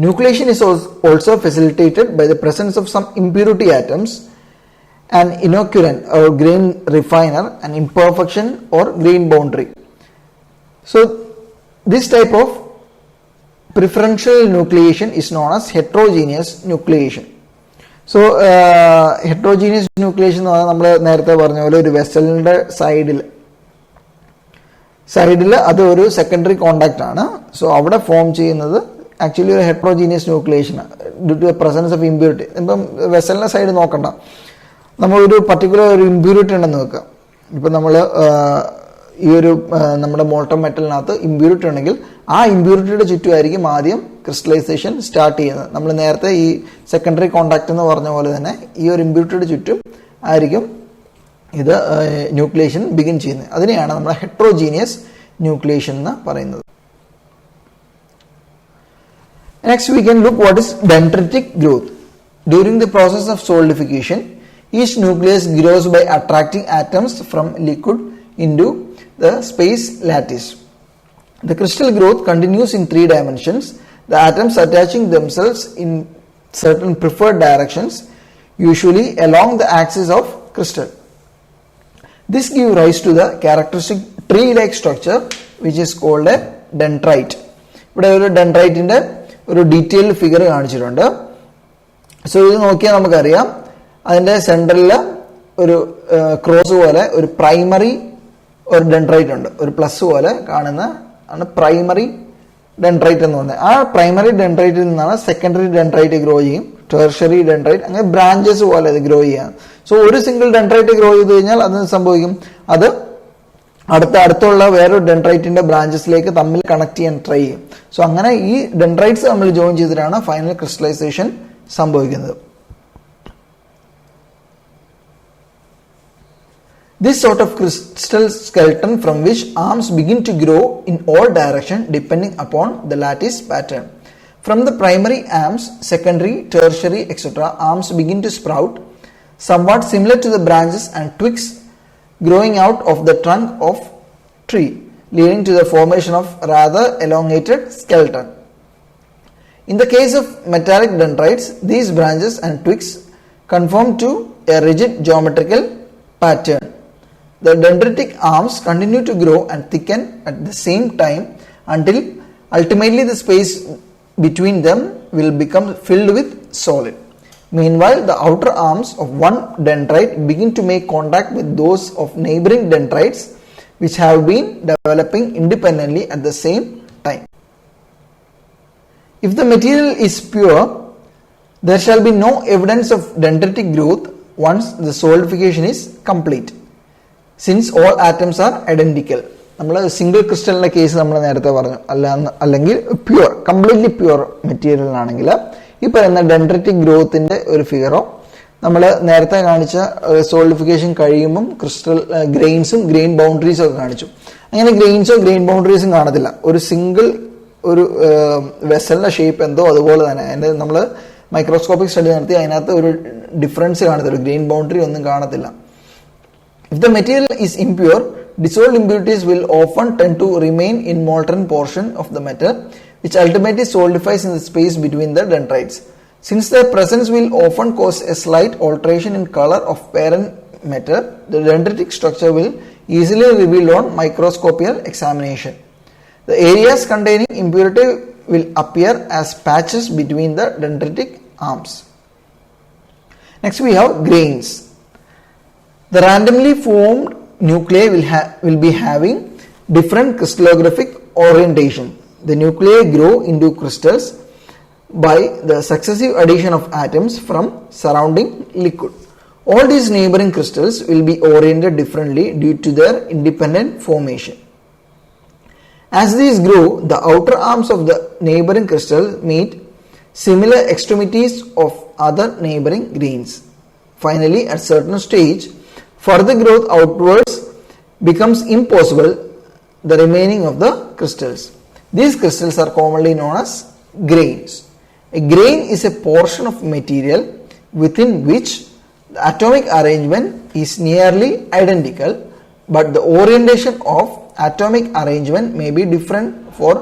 Nucleation is also facilitated by the presence of some impurity atoms, an inoculant or grain refiner, an imperfection or grain boundary. So this type of preferential nucleation is known as heterogeneous nucleation. So heterogeneous nucleation എന്ന് പറഞ്ഞാൽ നമ്മൾ നേരത്തെ പറഞ്ഞ പോലെ ഒരു വെസലിന്റെ സൈഡിൽ അത് ഒരു സെക്കൻഡറി കോണ്ടാക്ട് ആണ്. സോ അവിടെ ഫോം ചെയ്യുന്നത് ആക്ച്വലി ഒരു heterogeneous nucleation due to presence of impurity. ഇപ്പം വെസലിന്റെ സൈഡ് നോക്കണ്ട, നമ്മളൊരു പർട്ടിക്കുലർ ഒരു ഇമ്പ്യൂരിറ്റി ഉണ്ടെന്ന് വെക്കുക. ഇപ്പം നമ്മൾ ഈ ഒരു നമ്മുടെ മോൾട്ടൺ മെറ്റലിനകത്ത് ഇമ്പ്യൂരിറ്റി ഉണ്ടെങ്കിൽ ആ ഇമ്പ്യൂരിറ്റിയുടെ ചുറ്റുമായിരിക്കും ആദ്യം ക്രിസ്റ്റലൈസേഷൻ സ്റ്റാർട്ട് ചെയ്യുന്നത്. നമ്മൾ നേരത്തെ ഈ സെക്കൻഡറി കോണ്ടാക്ട് എന്ന് പറഞ്ഞ പോലെ തന്നെ ഈ ഒരു ഇമ്പ്യൂരിറ്റിയുടെ ചുറ്റും ആയിരിക്കും ഇത് ന്യൂക്ലിയേഷൻ ബിഗിൻ ചെയ്യുന്നത്. അതിനെയാണ് നമ്മൾ ഹെട്രോജീനിയസ് ന്യൂക്ലിയേഷൻ എന്ന് പറയുന്നത്. Next we can look what is dendritic growth. During the process of solidification, each nucleus grows by attracting atoms from liquid into the space lattice. The crystal growth continues in 3 dimensions, the atoms attaching themselves in certain preferred directions, usually along the axis of crystal. This gives rise to the characteristic tree-like structure which is called a dendrite. ഇവിടെ ഒരു ഡെൻഡ്രൈറ്റിന്റെ ഒരു detailed figure കാണിച്ചിട്ടുണ്ട്. So ഇത് നോക്കിയാൽ നമുക്കറിയാം അതിന്റെ സെൻട്രലിൽ ഒരു cross പോലെ ഒരു പ്രൈമറി ഒരു ഡെൻഡ്രൈറ്റ് ഉണ്ട്. ഒരു പ്ലസ് പോലെ കാണുന്ന ആണ് പ്രൈമറി ഡെൻഡ്രൈറ്റ് എന്ന് പറയുന്നത്. ആ പ്രൈമറി ഡെൻഡ്രൈറ്റിൽ നിന്നാണ് സെക്കൻഡറി ഡെൻഡ്രൈറ്റ് ഗ്രോ ചെയ്യും, ടെർഷറി ഡെൻഡ്രൈറ്റ്, അങ്ങനെ ബ്രാഞ്ചസ് പോലെ അത് ഗ്രോ ചെയ്യാം. സോ ഒരു സിംഗിൾ ഡെൻഡ്രൈറ്റ് ഗ്രോ ചെയ്ത് കഴിഞ്ഞാൽ അത് സംഭവിക്കും, അത് അടുത്തുള്ള വേറൊരു ഡെൻഡ്രൈറ്റിന്റെ ബ്രാഞ്ചസിലേക്ക് തമ്മിൽ കണക്ട് ചെയ്യാൻ ട്രൈ ചെയ്യും. സോ അങ്ങനെ ഈ ഡെൻഡ്രൈറ്റ്സ് തമ്മിൽ ജോയിൻ ചെയ്തിട്ടാണ് ഫൈനൽ ക്രിസ്റ്റലൈസേഷൻ സംഭവിക്കുന്നത്. This sort of crystal skeleton from which arms begin to grow in all directions depending upon the lattice pattern. From the primary arms, secondary, tertiary, etc., arms begin to sprout, somewhat similar to the branches and twigs growing out of the trunk of tree, leading to the formation of rather elongated skeleton. In the case of metallic dendrites, these branches and twigs conform to a rigid geometrical pattern. The dendritic arms continue to grow and thicken at the same time until ultimately the space between them will become filled with solid. Meanwhile, the outer arms of one dendrite begin to make contact with those of neighboring dendrites which have been developing independently at the same time. If the material is pure, there shall be no evidence of dendritic growth once the solidification is complete, since all atoms are identical. നമ്മൾ single ക്രിസ്റ്റലിന്റെ case നമ്മൾ നേരത്തെ പറഞ്ഞു, അല്ലെങ്കിൽ pure completely pure മെറ്റീരിയലിനാണെങ്കിൽ ഈ പറയുന്ന dendritic ഗ്രോത്തിന്റെ ഒരു ഫിഗറോ നമ്മൾ നേരത്തെ കാണിച്ച സോളിഡിഫിക്കേഷൻ കഴിയുമ്പം ക്രിസ്റ്റൽ ഗ്രെയിൻസും ഗ്രെയിൻ ബൗണ്ടറീസും ഒക്കെ കാണിച്ചു. അങ്ങനെ ഗ്രെയിൻസോ ഗ്രെയിൻ ബൗണ്ടറീസും കാണത്തില്ല. ഒരു സിംഗിൾ ഒരു വെസലിന്റെ ഷേപ്പ് എന്തോ അതുപോലെ തന്നെ അതിന്റെ നമ്മൾ മൈക്രോസ്കോപ്പിക് സ്റ്റഡി നടത്തി അതിനകത്ത് ഒരു ഡിഫറൻസ് കാണത്തില്ല, ഗ്രെയിൻ ബൗണ്ടറി ഒന്നും കാണത്തില്ല. If the material is impure, dissolved impurities will often tend to remain in molten portion of the metal, which ultimately solidifies in the space between the dendrites. Since their presence will often cause a slight alteration in color of parent metal, the dendritic structure will easily revealed on microscopical examination. The areas containing impurity will appear as patches between the dendritic arms. Next we have grains. The randomly formed nuclei will be having different crystallographic orientation. The nuclei grow into crystals by the successive addition of atoms from surrounding liquid. All these neighboring crystals will be oriented differently due to their independent formation. As these grow, the outer arms of the neighboring crystals meet similar extremities of other neighboring grains. Finally, at certain stage, further growth outwards becomes impossible, the remaining of the crystals. These crystals are commonly known as grains. A grain is a portion of material within which the atomic arrangement is nearly identical, but the orientation of atomic arrangement may be different for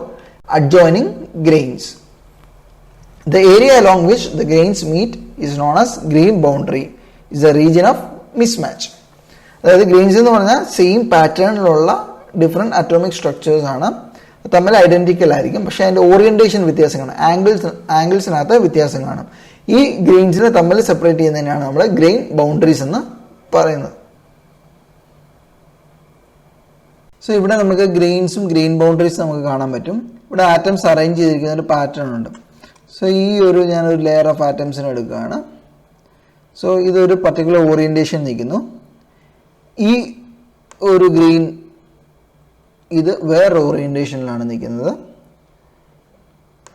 adjoining grains. The area along which the grains meet is known as grain boundary. Is a region of mismatch. അതായത് grains എന്ന് പറഞ്ഞാൽ same പാറ്റേണിലുള്ള different atomic structures ആണ്, തമ്മിൽ identical ആയിരിക്കും, പക്ഷേ അതിൻ്റെ orientation വ്യത്യാസം കാണും, ആംഗിൾസിനകത്ത് വ്യത്യാസം കാണും. ഈ ഗ്രെയിൻസിനെ തമ്മിൽ സെപ്പറേറ്റ് ചെയ്യുന്നതിനാണ് നമ്മൾ ഗ്രെയിൻ ബൗണ്ടറീസ് എന്ന് പറയുന്നത്. സോ ഇവിടെ നമുക്ക് ഗ്രെയിൻസും ഗ്രെയിൻ ബൗണ്ടറീസും നമുക്ക് കാണാൻ പറ്റും. ഇവിടെ ആറ്റംസ് അറേഞ്ച് ചെയ്തിരിക്കുന്ന ഒരു പാറ്റേൺ ഉണ്ട്. സോ ഈ ഞാനൊരു ലെയർ ഓഫ് ആറ്റംസിനെ എടുക്കുകയാണ്. സോ ഇതൊരു പർട്ടിക്കുലർ ഓറിയന്റേഷൻ നിൽക്കുന്നു. ഈ ഒരു ഗ്രെയിൻ ഇത് വേറെ ഓറിയന്റേഷനിലാണ് നിൽക്കുന്നത്.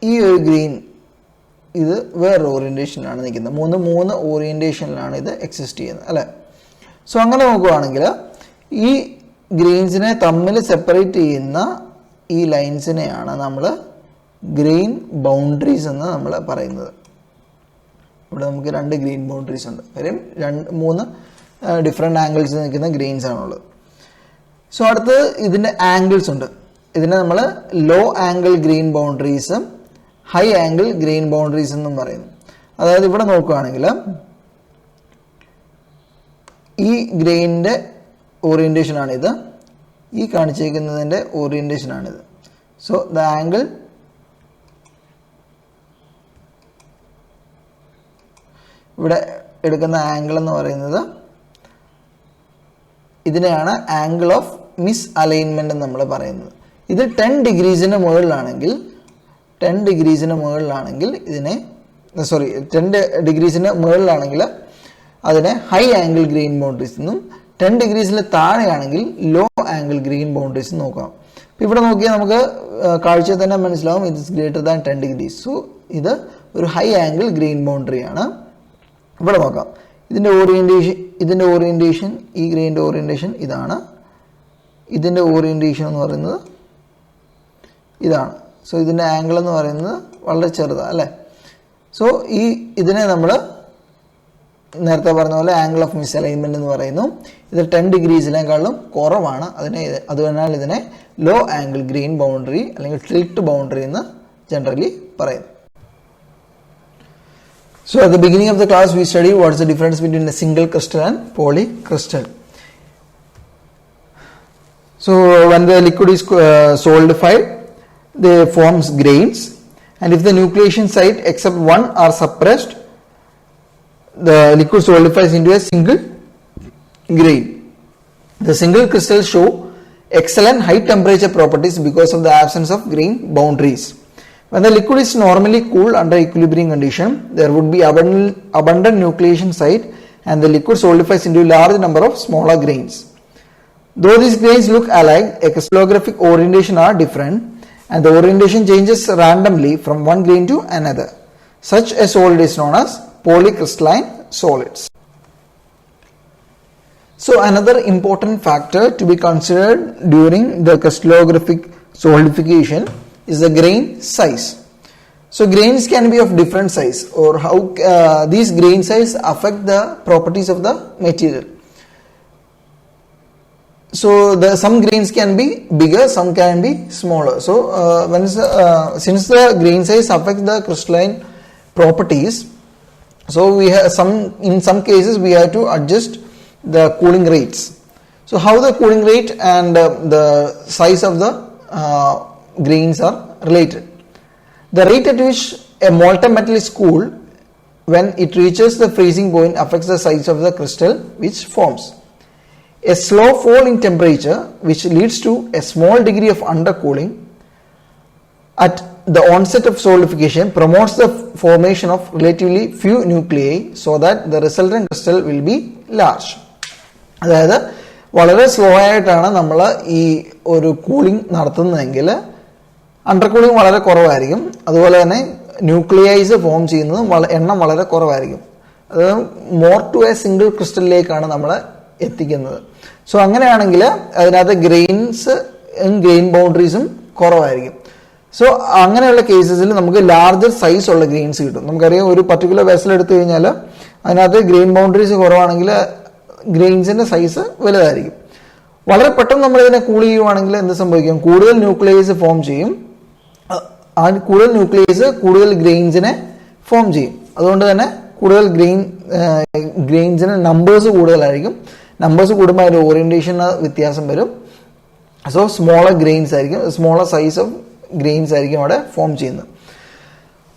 ഈ ഒരു ഗ്രെയിൻ ഇത് വേറെ ഓറിയന്റേഷനിലാണ് നിൽക്കുന്നത്. മൂന്ന് ഓറിയന്റേഷനിലാണ് ഇത് എക്സിസ്റ്റ് ചെയ്യുന്നത്, അല്ലേ? സോ അങ്ങനെ നോക്കുകയാണെങ്കിൽ ഈ ഗ്രെയിൻസിനെ തമ്മിൽ സെപ്പറേറ്റ് ചെയ്യുന്ന ഈ ലൈൻസിനെയാണ് നമ്മൾ ഗ്രെയിൻ ബൗണ്ടറീസ് എന്ന് നമ്മൾ പറയുന്നത്. ഇവിടെ നമുക്ക് 2 ഗ്രെയിൻ ബൗണ്ടറീസ് ഉണ്ട്. കാര്യം 3 ഡിഫറെൻറ്റ് ആംഗിൾസ് നിൽക്കുന്ന ഗ്രെയിൻസ് ആണുള്ളത്. സോ അടുത്ത് ഇതിൻ്റെ ആംഗിൾസ് ഉണ്ട്. ഇതിനെ നമ്മൾ ലോ ആംഗിൾ ഗ്രെയിൻ ബൗണ്ടറീസും ഹൈ ആംഗിൾ ഗ്രെയിൻ ബൗണ്ടറീസ് എന്നും പറയുന്നു. അതായത് ഇവിടെ നോക്കുകയാണെങ്കിൽ ഈ ഗ്രെയിനിൻ്റെ ഓറിയന്റേഷനാണിത്, ഈ കാണിച്ചിരിക്കുന്നതിൻ്റെ ഓറിയന്റേഷനാണിത്. സോ ദ ആംഗിൾ ഇവിടെ എടുക്കുന്ന ആംഗിൾ എന്ന് പറയുന്നത് ഇതിനെയാണ് ആംഗിൾ ഓഫ് മിസ് അലൈൻമെന്റ് എന്ന് നമ്മൾ പറയുന്നത്. ഇത് 10 ഡിഗ്രീസിന് മുകളിലാണെങ്കിൽ 10 ഡിഗ്രീസിന് മുകളിലാണെങ്കിൽ അതിനെ ഹൈ ആംഗിൾ ഗ്രെയിൻ ബൗണ്ടറീസ് എന്നും 10 ഡിഗ്രീസിൽ താഴെയാണെങ്കിൽ ലോ ആംഗിൾ ഗ്രെയിൻ ബൗണ്ടറീസ് നോക്കാം. അപ്പോൾ ഇവിടെ നോക്കിയാൽ നമുക്ക് കാഴ്ചയിൽ തന്നെ മനസ്സിലാവും ഇത് is greater than 10 degrees. So ഇത് ഒരു ഹൈ ആംഗിൾ ഗ്രെയിൻ ബൗണ്ടറിയാണ്. ഇവിടെ നോക്കാം ഇതിൻ്റെ ഓറിയന്റേഷൻ ഈ ഗ്രെയിൻ്റെ ഓറിയന്റേഷൻ ഇതാണ്, ഇതിൻ്റെ ഓറിയന്റേഷൻ എന്ന് പറയുന്നത് ഇതാണ്. സോ ഇതിൻ്റെ ആംഗിൾ എന്ന് പറയുന്നത് വളരെ ചെറുതാണ്, അല്ലേ? സോ ഇതിനെ നമ്മൾ നേരത്തെ പറഞ്ഞ പോലെ ആംഗിൾ ഓഫ് മിസ് അലൈൻമെന്റ് എന്ന് പറയുന്നു. ഇത് 10 ഡിഗ്രീസിനേക്കാളും കുറവാണ്. അതുകൊണ്ടാണ് ഇതിനെ ലോ ആംഗിൾ ഗ്രെയിൻ ബൗണ്ടറി അല്ലെങ്കിൽ ടിൽറ്റ് ബൗണ്ടറി എന്ന് ജനറലി പറയുന്നു. So at the beginning of the class we studied what is the difference between a single crystal and polycrystal. So when the liquid is solidified, they forms grains, and if the nucleation site except one are suppressed, the liquid solidifies into a single grain. The single crystals show excellent high temperature properties because of the absence of grain boundaries. When the liquid is normally cooled under equilibrium condition, there would be abundant nucleation site and the liquid solidifies into a large number of smaller grains. Though these grains look alike, a crystallographic orientation are different and the orientation changes randomly from one grain to another. Such a solid is known as polycrystalline solids. So another important factor to be considered during the crystallographic solidification is the grain size. So grains can be of different size, or how these grain size affect the properties of the material. So some grains can be bigger, some can be smaller. So since the grain size affects the crystalline properties, so in some cases we have to adjust the cooling rates. So how the cooling rate and the size of the grains are related. The rate at which a molten metal is cooled when it reaches the freezing point affects the size of the crystal which forms. A slow fall in temperature which leads to a small degree of undercooling at the onset of solidification promotes the formation of relatively few nuclei so that the resultant crystal will be large. അതായത് വളരെ slow ആയിട്ടാണ് നമ്മൾ ഈ ഒരു cooling നടത്തുന്നതെങ്കിൽ under cooling വളരെ കുറവായിരിക്കും. അതുപോലെ തന്നെ ന്യൂക്ലിയൈസ് ഫോം ചെയ്യുന്നതും എണ്ണം വളരെ കുറവായിരിക്കും. അത് മോർ ടു എ സിംഗിൾ ക്രിസ്റ്റലിലേക്കാണ് നമ്മൾ എത്തിക്കുന്നത്. സോ അങ്ങനെയാണെങ്കിൽ അതിനകത്ത് ഗ്രെയിൻ ബൗണ്ടറീസും കുറവായിരിക്കും. സോ അങ്ങനെയുള്ള കേസസിൽ നമുക്ക് ലാർജർ സൈസ് ഉള്ള ഗ്രെയിൻസ് കിട്ടും. നമുക്കറിയാം ഒരു പർട്ടിക്കുലർ വെസൽ എടുത്തു കഴിഞ്ഞാൽ അതിനകത്ത് ഗ്രെയിൻ ബൗണ്ടറീസ് കുറവാണെങ്കിൽ ഗ്രെയിൻസിന്റെ സൈസ് വലുതായിരിക്കും. വളരെ പെട്ടെന്ന് നമ്മൾ ഇതിനെ കൂൾ ചെയ്യുവാണെങ്കിൽ എന്ത് സംഭവിക്കും? കൂടുതൽ ന്യൂക്ലിയസ് ഫോം ചെയ്യും. ആ കൂടുതൽ ന്യൂക്ലിയസ് കൂടുതൽ ഗ്രെയിൻസിനെ ഫോം ചെയ്യും. അതുകൊണ്ട് തന്നെ കൂടുതൽ ഗ്രെയിൻസിന് നമ്പേഴ്സ് കൂടുതലായിരിക്കും. നമ്പേഴ്സ് കൂടുമ്പോൾ അതിന്റെ ഓറിയന്റേഷന് വ്യത്യാസം വരും. സോ സ്മോളർ ഗ്രെയിൻസ് ആയിരിക്കും, സ്മോളർ സൈസ് ഓഫ് ഗ്രെയിൻസ് ആയിരിക്കും അവിടെ ഫോം ചെയ്യുന്നത്.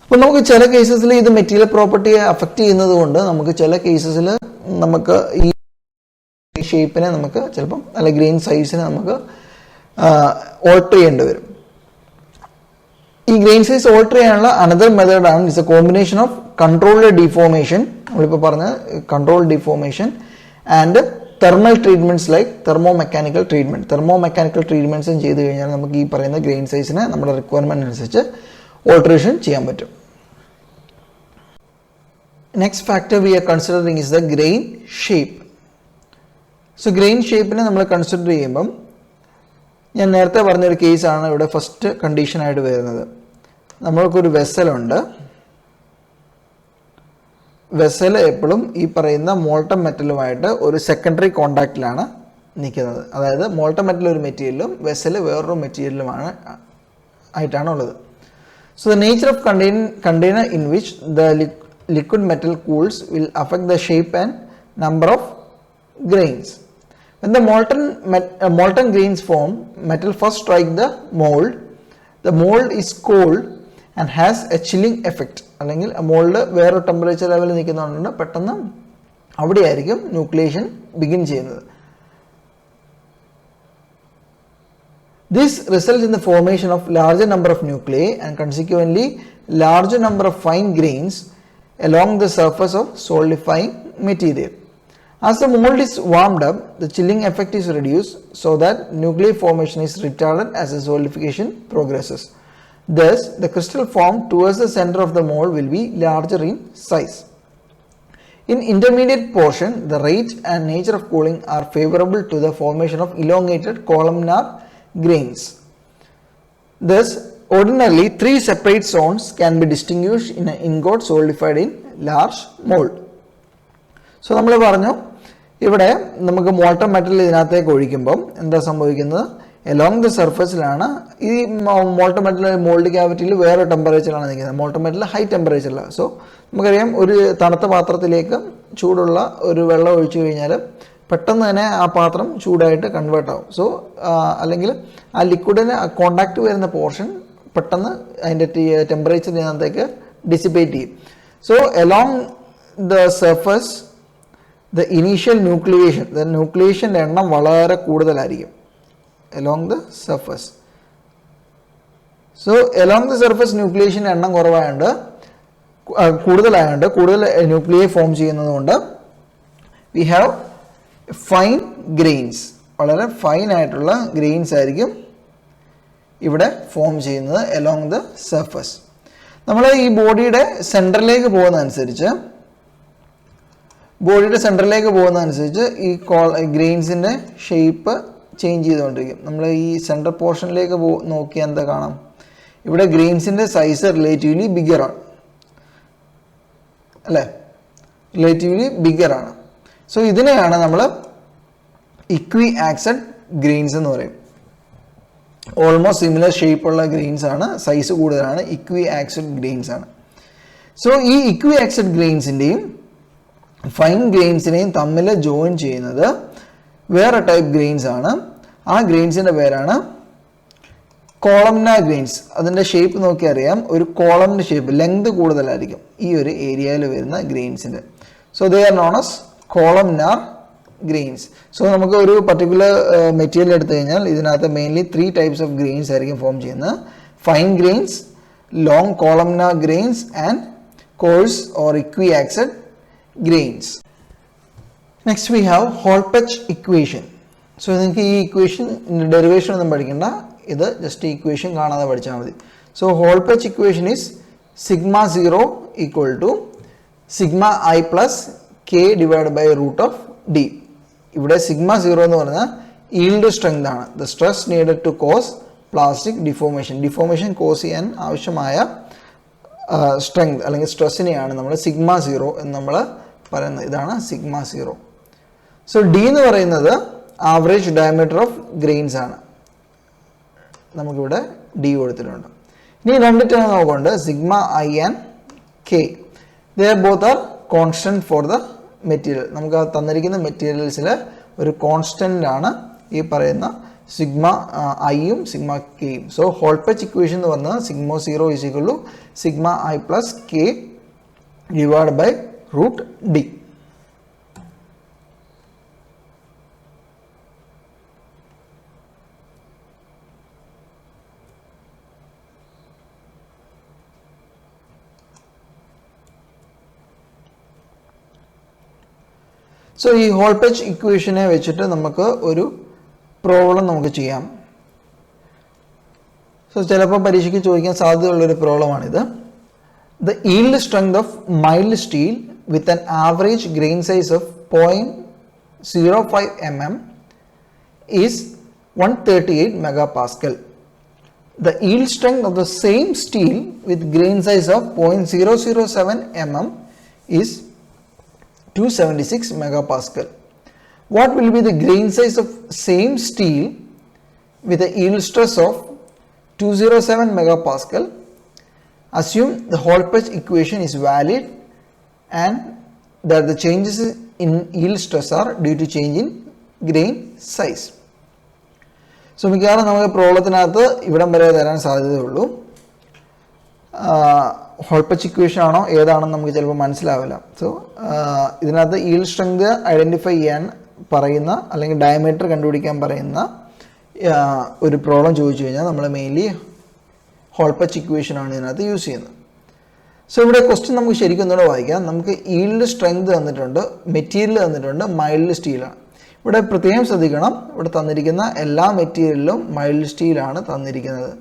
അപ്പോൾ നമുക്ക് ചില കേസസിൽ ഇത് മെറ്റീരിയൽ പ്രോപ്പർട്ടിയെ അഫക്റ്റ് ചെയ്യുന്നത് കൊണ്ട് നമുക്ക് ചില കേസസിൽ നമുക്ക് ഈ ഷേപ്പിനെ നമുക്ക് ചിലപ്പം അല്ല ഗ്രെയിൻ സൈസിനെ നമുക്ക് ഓൾട്ടർ ചെയ്യേണ്ടി വരും. ഈ ഗ്രെയിൻ സൈസ് ഓൾട്ടർ ചെയ്യാനുള്ള അനദർ മെത്തേഡാണ് it's a combination of controlled deformation, നമ്മളിപ്പോൾ പറഞ്ഞ controlled deformation and thermal treatments like thermomechanical ട്രീറ്റ്മെന്റ്സും ചെയ്ത് കഴിഞ്ഞാൽ നമുക്ക് ഈ പറയുന്ന ഗ്രെയിൻ സൈസിനെ നമ്മുടെ റിക്വയർമെന്റ് അനുസരിച്ച് ഓൾട്ടറേഷൻ ചെയ്യാൻ പറ്റും. Next factor we are considering is the grain shape. So grain ഷേപ്പിനെ നമ്മൾ കൺസിഡർ ചെയ്യുമ്പം ഞാൻ നേരത്തെ പറഞ്ഞൊരു കേസാണ് ഇവിടെ ഫസ്റ്റ് കണ്ടീഷനായിട്ട് വരുന്നത്. നമ്മൾക്കൊരു വെസലുണ്ട്. വെസൽ എപ്പോഴും ഈ പറയുന്ന മോൾട്ടൺ മെറ്റലുമായിട്ട് ഒരു സെക്കൻഡറി കോണ്ടാക്റ്റിലാണ് നിൽക്കുന്നത്. അതായത് മോൾട്ടൺ മെറ്റൽ ഒരു മെറ്റീരിയലും വെസൽ വേറൊരു മെറ്റീരിയലുമാണ് ആയിട്ടാണ് ഉള്ളത്. So the nature of container in which the liquid metal cools will affect the shape and number of grains. When the molten grains form, metal first strike the mold. The mold is cold and has a chilling effect. അല്ലെങ്കിൽ mould വേറെ temperature ലെവലിൽ നിൽക്കുന്നതുകൊണ്ട് പെട്ടെന്ന് അവിടെയായിരിക്കും nucleation begin ചെയ്യുന്നത്. This results in the formation of larger number of nuclei and consequently larger number of fine grains along the surface of solidifying material. As the mold is warmed up, the chilling effect is reduced so that nuclear formation is retarded as the solidification progresses. Thus, the crystal formed towards the center of the mold will be larger in size. In intermediate portion, the rate and nature of cooling are favorable to the formation of elongated columnar grains. Thus, ordinarily, 3 separate zones can be distinguished in an ingot solidified in large mold. So, നമ്മൾ പറഞ്ഞു ഇവിടെ നമുക്ക് molten metal ഇതിനകത്തേക്ക് ഒഴിക്കുമ്പം എന്താ സംഭവിക്കുന്നത്? Along the സർഫസിലാണ് ഈ molten metal mould ക്യാവിറ്റിയിൽ വേറെ ടെമ്പറേച്ചറിലാണ് നിൽക്കുന്നത്. മോൾട്ടൺ മെറ്റൽ ഹൈ ടെമ്പറേച്ചറിലാണ്. സോ നമുക്കറിയാം ഒരു തണുത്ത പാത്രത്തിലേക്ക് ചൂടുള്ള ഒരു വെള്ളം ഒഴിച്ചു കഴിഞ്ഞാൽ പെട്ടെന്ന് തന്നെ ആ പാത്രം ചൂടായിട്ട് കൺവേർട്ട് ആവും. സോ അല്ലെങ്കിൽ ആ ലിക്വിഡിന് കോണ്ടാക്ട് വരുന്ന പോർഷൻ പെട്ടെന്ന് അതിൻ്റെ ടെമ്പറേച്ചർ ഇതിനകത്തേക്ക് ഡിസിപ്പേറ്റ് ചെയ്യും. So along the surface the initial ന്യൂക്ലിയേഷൻ്റെ എണ്ണം വളരെ കൂടുതലായിരിക്കും along the surface. So along the surface ന്യൂക്ലിയേഷൻ്റെ എണ്ണം കുറവായതുകൊണ്ട് കൂടുതൽ ന്യൂക്ലിയെ ഫോം ചെയ്യുന്നതുകൊണ്ട് വി ഹാവ് ഫൈൻ ഗ്രെയിൻസ്, വളരെ ഫൈൻ ആയിട്ടുള്ള ഗ്രെയിൻസ് ആയിരിക്കും ഇവിടെ ഫോം ചെയ്യുന്നത് along the surface. നമ്മൾ ഈ ബോഡിയുടെ സെൻറ്ററിലേക്ക് പോകുന്നതനുസരിച്ച് ഈ ഗ്രെയിൻസിൻ്റെ ഷേപ്പ് ചേഞ്ച് ചെയ്തുകൊണ്ടിരിക്കും. നമ്മൾ ഈ സെൻട്രൽ പോർഷനിലേക്ക് നോക്കിയാൽ എന്താ കാണാം? ഇവിടെ ഗ്രെയിൻസിൻ്റെ സൈസ് റിലേറ്റീവ്ലി ബിഗറാണ് അല്ലേ? സോ ഇതിനെയാണ് നമ്മൾ ഇക്വി ആക്സഡ് ഗ്രെയിൻസ് എന്ന് പറയും. ഓൾമോസ്റ്റ് സിമിലർ ഷേപ്പുള്ള ഗ്രെയിൻസ് ആണ്, സൈസ് കൂടുതലാണ്, ഇക്വി ആക്സഡ് ഗ്രെയിൻസ് ആണ്. സോ ഈ ഇക്വി ആക്സഡ് ഗ്രെയിൻസിൻ്റെയും ഫൈൻ ഗ്രെയിൻസിനെയും തമ്മിൽ ജോയിൻ ചെയ്യുന്നത് വേറെ ടൈപ്പ് ഗ്രെയിൻസ് ആണ്. ആ ഗ്രെയിൻസിൻ്റെ പേരാണ് കോളംനാർ ഗ്രെയിൻസ്. അതിൻ്റെ ഷേപ്പ് നോക്കി അറിയാം, ഒരു കോളംൻ്റെ ഷേപ്പ്, ലെങ്ത് കൂടുതലായിരിക്കും ഈ ഒരു ഏരിയയിൽ വരുന്ന ഗ്രെയിൻസിൻ്റെ. So they are known as columnar grains. So നമുക്ക് ഒരു particular material എടുത്തു കഴിഞ്ഞാൽ ഇതിനകത്ത് mainly 3 types of grains ആയിരിക്കും ഫോം ചെയ്യുന്നത്. Fine grains, long columnar grains and coarse or equiaxed grains. Next we have Hall-Petch equation. So നിങ്ങൾക്ക് ഈ equation derivation ഒന്നും പഠിക്കണ്ട, ഇത് just equation കാണാതെ പഠിച്ചാൽ മതി. So Hall-Petch equation is sigma 0 equal to sigma I plus k divided by root of d. ഇവിടെ sigma 0 എന്ന് പറഞ്ഞാൽ yield strength ആണ്, the stress needed to cause plastic deformation. Deformation cause ചെയ്യാൻ ആവശ്യമായ strength അല്ലെങ്കിൽ സ്ട്രെസ്സിനെയാണ് നമ്മൾ sigma 0 എന്ന് നമ്മൾ പറയുന്നത്. ഇതാണ് sigma 0. So d എന്ന് പറയുന്നത് average diameter of grains ആണ്, നമുക്കിവിടെ d കൊടുത്തിട്ടുണ്ട്. ഇനി രണ്ട് ടേം നോക്കുന്നുണ്ട്, sigma I and k. They both are constant for the material. നമുക്ക് തന്നിരിക്കുന്ന മെറ്റീരിയൽസിൽ ഒരു കോൺസ്റ്റന്റ് ആണ് ഈ പറയുന്ന സിഗ്മ ഐയും സിഗ്മ കെയും. സോ ഹോൾ-പെച്ച് ഇക്വേഷൻ എന്ന് പറഞ്ഞാൽ sigma 0 is equal to sigma I plus K divide by root D. So ഈ ഹോൾ-പെച്ച് ഇക്വേഷനെ വെച്ചിട്ട് നമുക്ക് ഒരു പ്രോബ്ലം നമുക്ക് ചെയ്യാം. സോ ചിലപ്പോൾ പരീക്ഷയ്ക്ക് ചോദിക്കാൻ സാധ്യതയുള്ളൊരു പ്രോബ്ലമാണിത്. The yield strength of mild steel with an average grain size of 0.05 mm is 138 megapascal. The yield strength of the same steel with grain size of 0.007 mm is 276 megapascal. What will be the grain size of same steel with a yield stress of 207 megapascal? Assume the Hall-Petch equation is valid and that the changes in yield stress are due to change in grain size. So മിക്കവാറും നമുക്ക് പ്രോബ്ലത്തിനകത്ത് ഇവിടം വരെ തരാൻ സാധ്യതയുള്ളൂ. Whole-pitch equation ആണോ ഏതാണെന്ന് നമുക്ക് ചിലപ്പോൾ മനസ്സിലാവില്ല. സോ ഇതിനകത്ത് yield strength ഐഡൻറ്റിഫൈ ചെയ്യാൻ പറയുന്ന അല്ലെങ്കിൽ ഡയമീറ്റർ കണ്ടുപിടിക്കാൻ പറയുന്ന ഒരു പ്രോബ്ലം ചോദിച്ചു കഴിഞ്ഞാൽ നമ്മൾ മെയിൻലി ഹോൾ-പെച്ച് ഇക്വേഷൻ ആണ് ഇതിനകത്ത് യൂസ് ചെയ്യുന്നത്. സോ ഇവിടെ ക്വസ്റ്റ്യൻ നമുക്ക് ശരിക്കും ഒന്നുകൂടെ വായിക്കാം. നമുക്ക് yield strength തന്നിട്ടുണ്ട്, മെറ്റീരിയൽ തന്നിട്ടുണ്ട്, മൈൽഡ് സ്റ്റീലാണ്. ഇവിടെ പ്രത്യേകം ശ്രദ്ധിക്കണം, ഇവിടെ തന്നിരിക്കുന്ന എല്ലാ മെറ്റീരിയലിലും മൈൽഡ് സ്റ്റീലാണ് തന്നിരിക്കുന്നത്.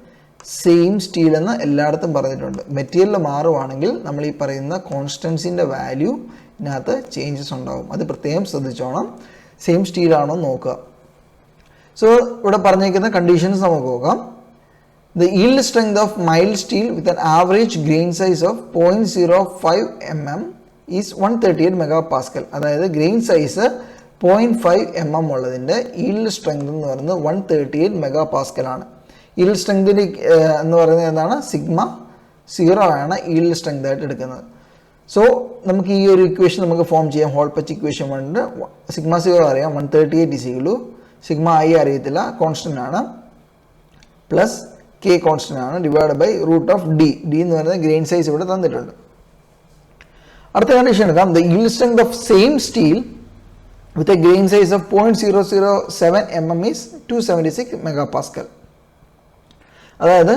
സെയിം സ്റ്റീൽ എന്ന് എല്ലായിടത്തും പറഞ്ഞിട്ടുണ്ട്. മെറ്റീരിയൽ മാറുവാണെങ്കിൽ നമ്മൾ ഈ പറയുന്ന കോൺസ്റ്റൻസിൻ്റെ വാല്യൂ ഇതിനകത്ത് ചേഞ്ചസ് ഉണ്ടാകും, അത് പ്രത്യേകം ശ്രദ്ധിച്ചോണം. സെയിം സ്റ്റീലാണോ നോക്കുക. സോ ഇവിടെ പറഞ്ഞിരിക്കുന്ന കണ്ടീഷൻസ് നമുക്ക് നോക്കാം. The yield strength of mild steel with an average grain size of 0.05 mm is 138 megapascal. അതായത് grain size 0.5 mm ഉള്ളതിൻ്റെ yield strength എന്ന് പറയുന്നത് 138 megapascal ആണ്. yield strength എന്ന് പറയുന്നത് എന്താണ്? സിഗ്മ 0 ആണ് yield strength ആയിട്ട് എടുക്കുന്നത്. സോ നമുക്ക് ഈ ഒരു ഇക്വേഷൻ നമുക്ക് ഫോം ചെയ്യാം. ഹോൾ-പെച്ച് ഇക്വേഷൻ വേണ്ടിയിട്ട് സിഗ്മ 0 അറിയാം, 138 is equal to sigma I അറിയത്തില്ല, കോൺസ്റ്റന്റ് ആണ്, പ്ലസ് കെ കോൺസ്റ്റന്റ് ആണ്, divide by root of D. D എന്ന് പറയുന്നത് ഗ്രെയിൻ സൈസ് ഇവിടെ തന്നിട്ടുണ്ട്. അടുത്ത കണ്ടീഷൻ എടുക്കാം. The yield strength of same steel with a grain size of 0.007 mm is 276 megapascal. അതായത്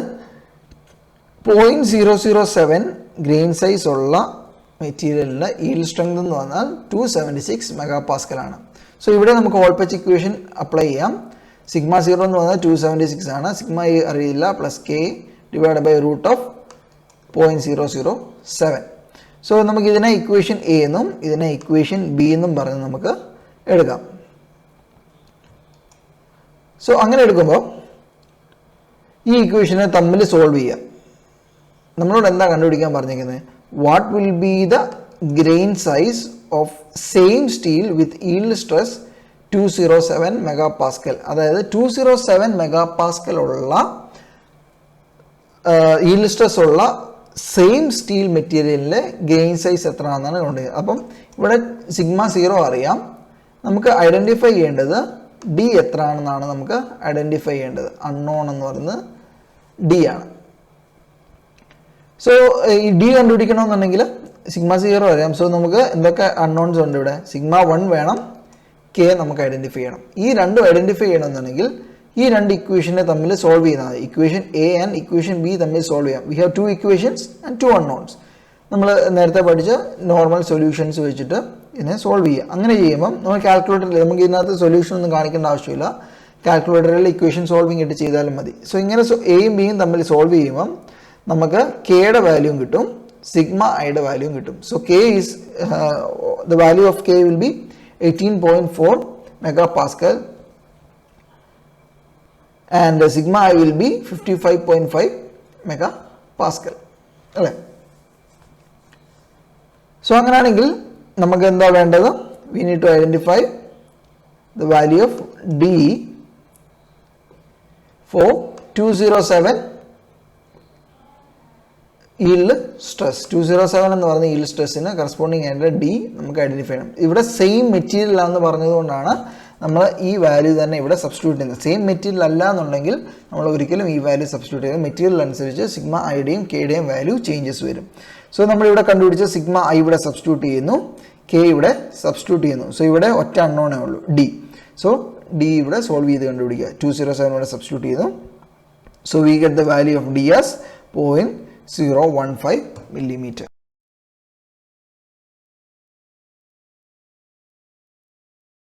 0.007 ഗ്രെയിൻ സൈസ് ഉള്ള മെറ്റീരിയലിൻ്റെ yield strength എന്ന് പറഞ്ഞാൽ 276 megapascal ആണ്. സോ ഇവിടെ നമുക്ക് ഹോൾ-പെച്ച് ഇക്വേഷൻ അപ്ലൈ ചെയ്യാം. സിഗ്മ 0 എന്ന് പറഞ്ഞാൽ 276 ആണ്, സിഗ്മ അറിയില്ല, plus K divide by root of 0.007. So നമുക്ക് ഇതിനെ ഇക്വേഷൻ എ എന്നും ഇതിനെ ഇക്വേഷൻ ബി എന്നും പറഞ്ഞ് നമുക്ക് എടുക്കാം. സോ അങ്ങനെ എടുക്കുമ്പോൾ ഈ ഇക്വേഷനെ തമ്മിൽ സോൾവ് ചെയ്യാം. നമ്മളോട് എന്താ കണ്ടുപിടിക്കാൻ പറഞ്ഞിരിക്കുന്നത്? What will be the grain size of same steel with yield stress 207 megapascal. അതായത് 207 megapascal ഉള്ള yield stress ഉള്ള സെയിം സ്റ്റീൽ മെറ്റീരിയലിലെ ഗ്രെയിൻ സൈസ് എത്ര ആണെന്നാണ് കണ്ടുപിടിക്കുന്നത്. അപ്പം ഇവിടെ സിഗ്മ 0 അറിയാം, നമുക്ക് ഐഡൻറ്റിഫൈ ചെയ്യേണ്ടത് ഡി എത്ര ആണെന്നാണ് നമുക്ക് ഐഡൻറ്റിഫൈ ചെയ്യേണ്ടത്. അൺനോൺ എന്ന് പറയുന്നത് ഡി ആണ്. സോ ഈ ഡി കണ്ടുപിടിക്കണമെന്നുണ്ടെങ്കിൽ സിഗ്മ 0 അറിയാം. സോ നമുക്ക് എന്തൊക്കെ അൺനോൺസ് ഉണ്ട് ഇവിടെ? സിഗ്മ 1 വേണം, K നമുക്ക് ഐഡന്റിഫൈ ചെയ്യണം. ഈ രണ്ടും ഐഡന്റിഫൈ ചെയ്യണമെന്നുണ്ടെങ്കിൽ ഈ രണ്ട് ഇക്വേഷനെ തമ്മിൽ സോൾവ് ചെയ്യുന്നത് equation A and equation B തമ്മിൽ സോൾവ് ചെയ്യാം. We have 2 equations and 2 unknowns. നമ്മൾ നേരത്തെ പഠിച്ച നോർമൽ സൊല്യൂഷൻസ് വെച്ചിട്ട് ഇതിനെ സോൾവ് ചെയ്യുക. അങ്ങനെ ചെയ്യുമ്പം നമ്മൾ കാൽക്കുലേറ്ററിൽ നമുക്ക് ഇതിനകത്ത് സൊല്യൂഷൻ ഒന്നും കാണിക്കേണ്ട ആവശ്യമില്ല. കാൽക്കുലേറ്ററിൽ ഇക്വേഷൻ സോൾവിങ് ഇട്ട് ചെയ്താലും മതി. സോ ഇങ്ങനെ എയും ബിയും തമ്മിൽ സോൾവ് ചെയ്യുമ്പം നമുക്ക് കെയുടെ വാല്യൂം കിട്ടും, സിഗ്മ ഐയുടെ വാല്യൂം കിട്ടും. So K is the value of K will be 18.4 megapascal and sigma I will be 55.5 megapascal. അല്ലേ? സോ അങ്ങനെയാണെങ്കിൽ നമുക്ക് എന്താ വേണ്ടത്? We need to identify the value of D for 207 yield stress. 207 എന്ന് പറഞ്ഞ yield സ്ട്രെസ്സിന് കറസ്പോണ്ടിങ് ആയിട്ട് ഡി നമുക്ക് ഐഡന്റിഫൈ ചെയ്യണം. ഇവിടെ സെയിം മെറ്റീരിയൽ ആണെന്ന് പറഞ്ഞതുകൊണ്ടാണ് നമ്മൾ ഈ വാല്യൂ തന്നെ ഇവിടെ സബ്സ്റ്റിറ്റ്യൂട്ട് ചെയ്യുന്നത്. സെയിം മെറ്റീരിയൽ അല്ല എന്നുണ്ടെങ്കിൽ നമ്മൾ ഒരിക്കലും ഈ വാല്യൂ സബ്സ്റ്റിറ്റ്യൂട്ട് ചെയ്യും. മെറ്റീരിയൽ അനുസരിച്ച് സിഗ്മ ഐയുടെയും കെയുടെയും വാല്യൂ ചേഞ്ചസ് വരും. സോ നമ്മളിവിടെ കണ്ടുപിടിച്ച സിഗ്മ ഐ ഇവിടെ സബ്സ്റ്റിറ്റ്യൂട്ട് ചെയ്യുന്നു, കെ ഇവിടെ സബ്സ്റ്റിറ്റ്യൂട്ട് ചെയ്യുന്നു. സോ ഇവിടെ ഒറ്റ അൺനോണേ ഉള്ളൂ, ഡി. സോ ഡി ഇവിടെ സോൾവ് ചെയ്ത് കണ്ടുപിടിക്കുക. 207 ഇവിടെ സബ്സ്റ്റിറ്റ്യൂട്ട് ചെയ്തു. So we get the value of D as 0.015 millimeter.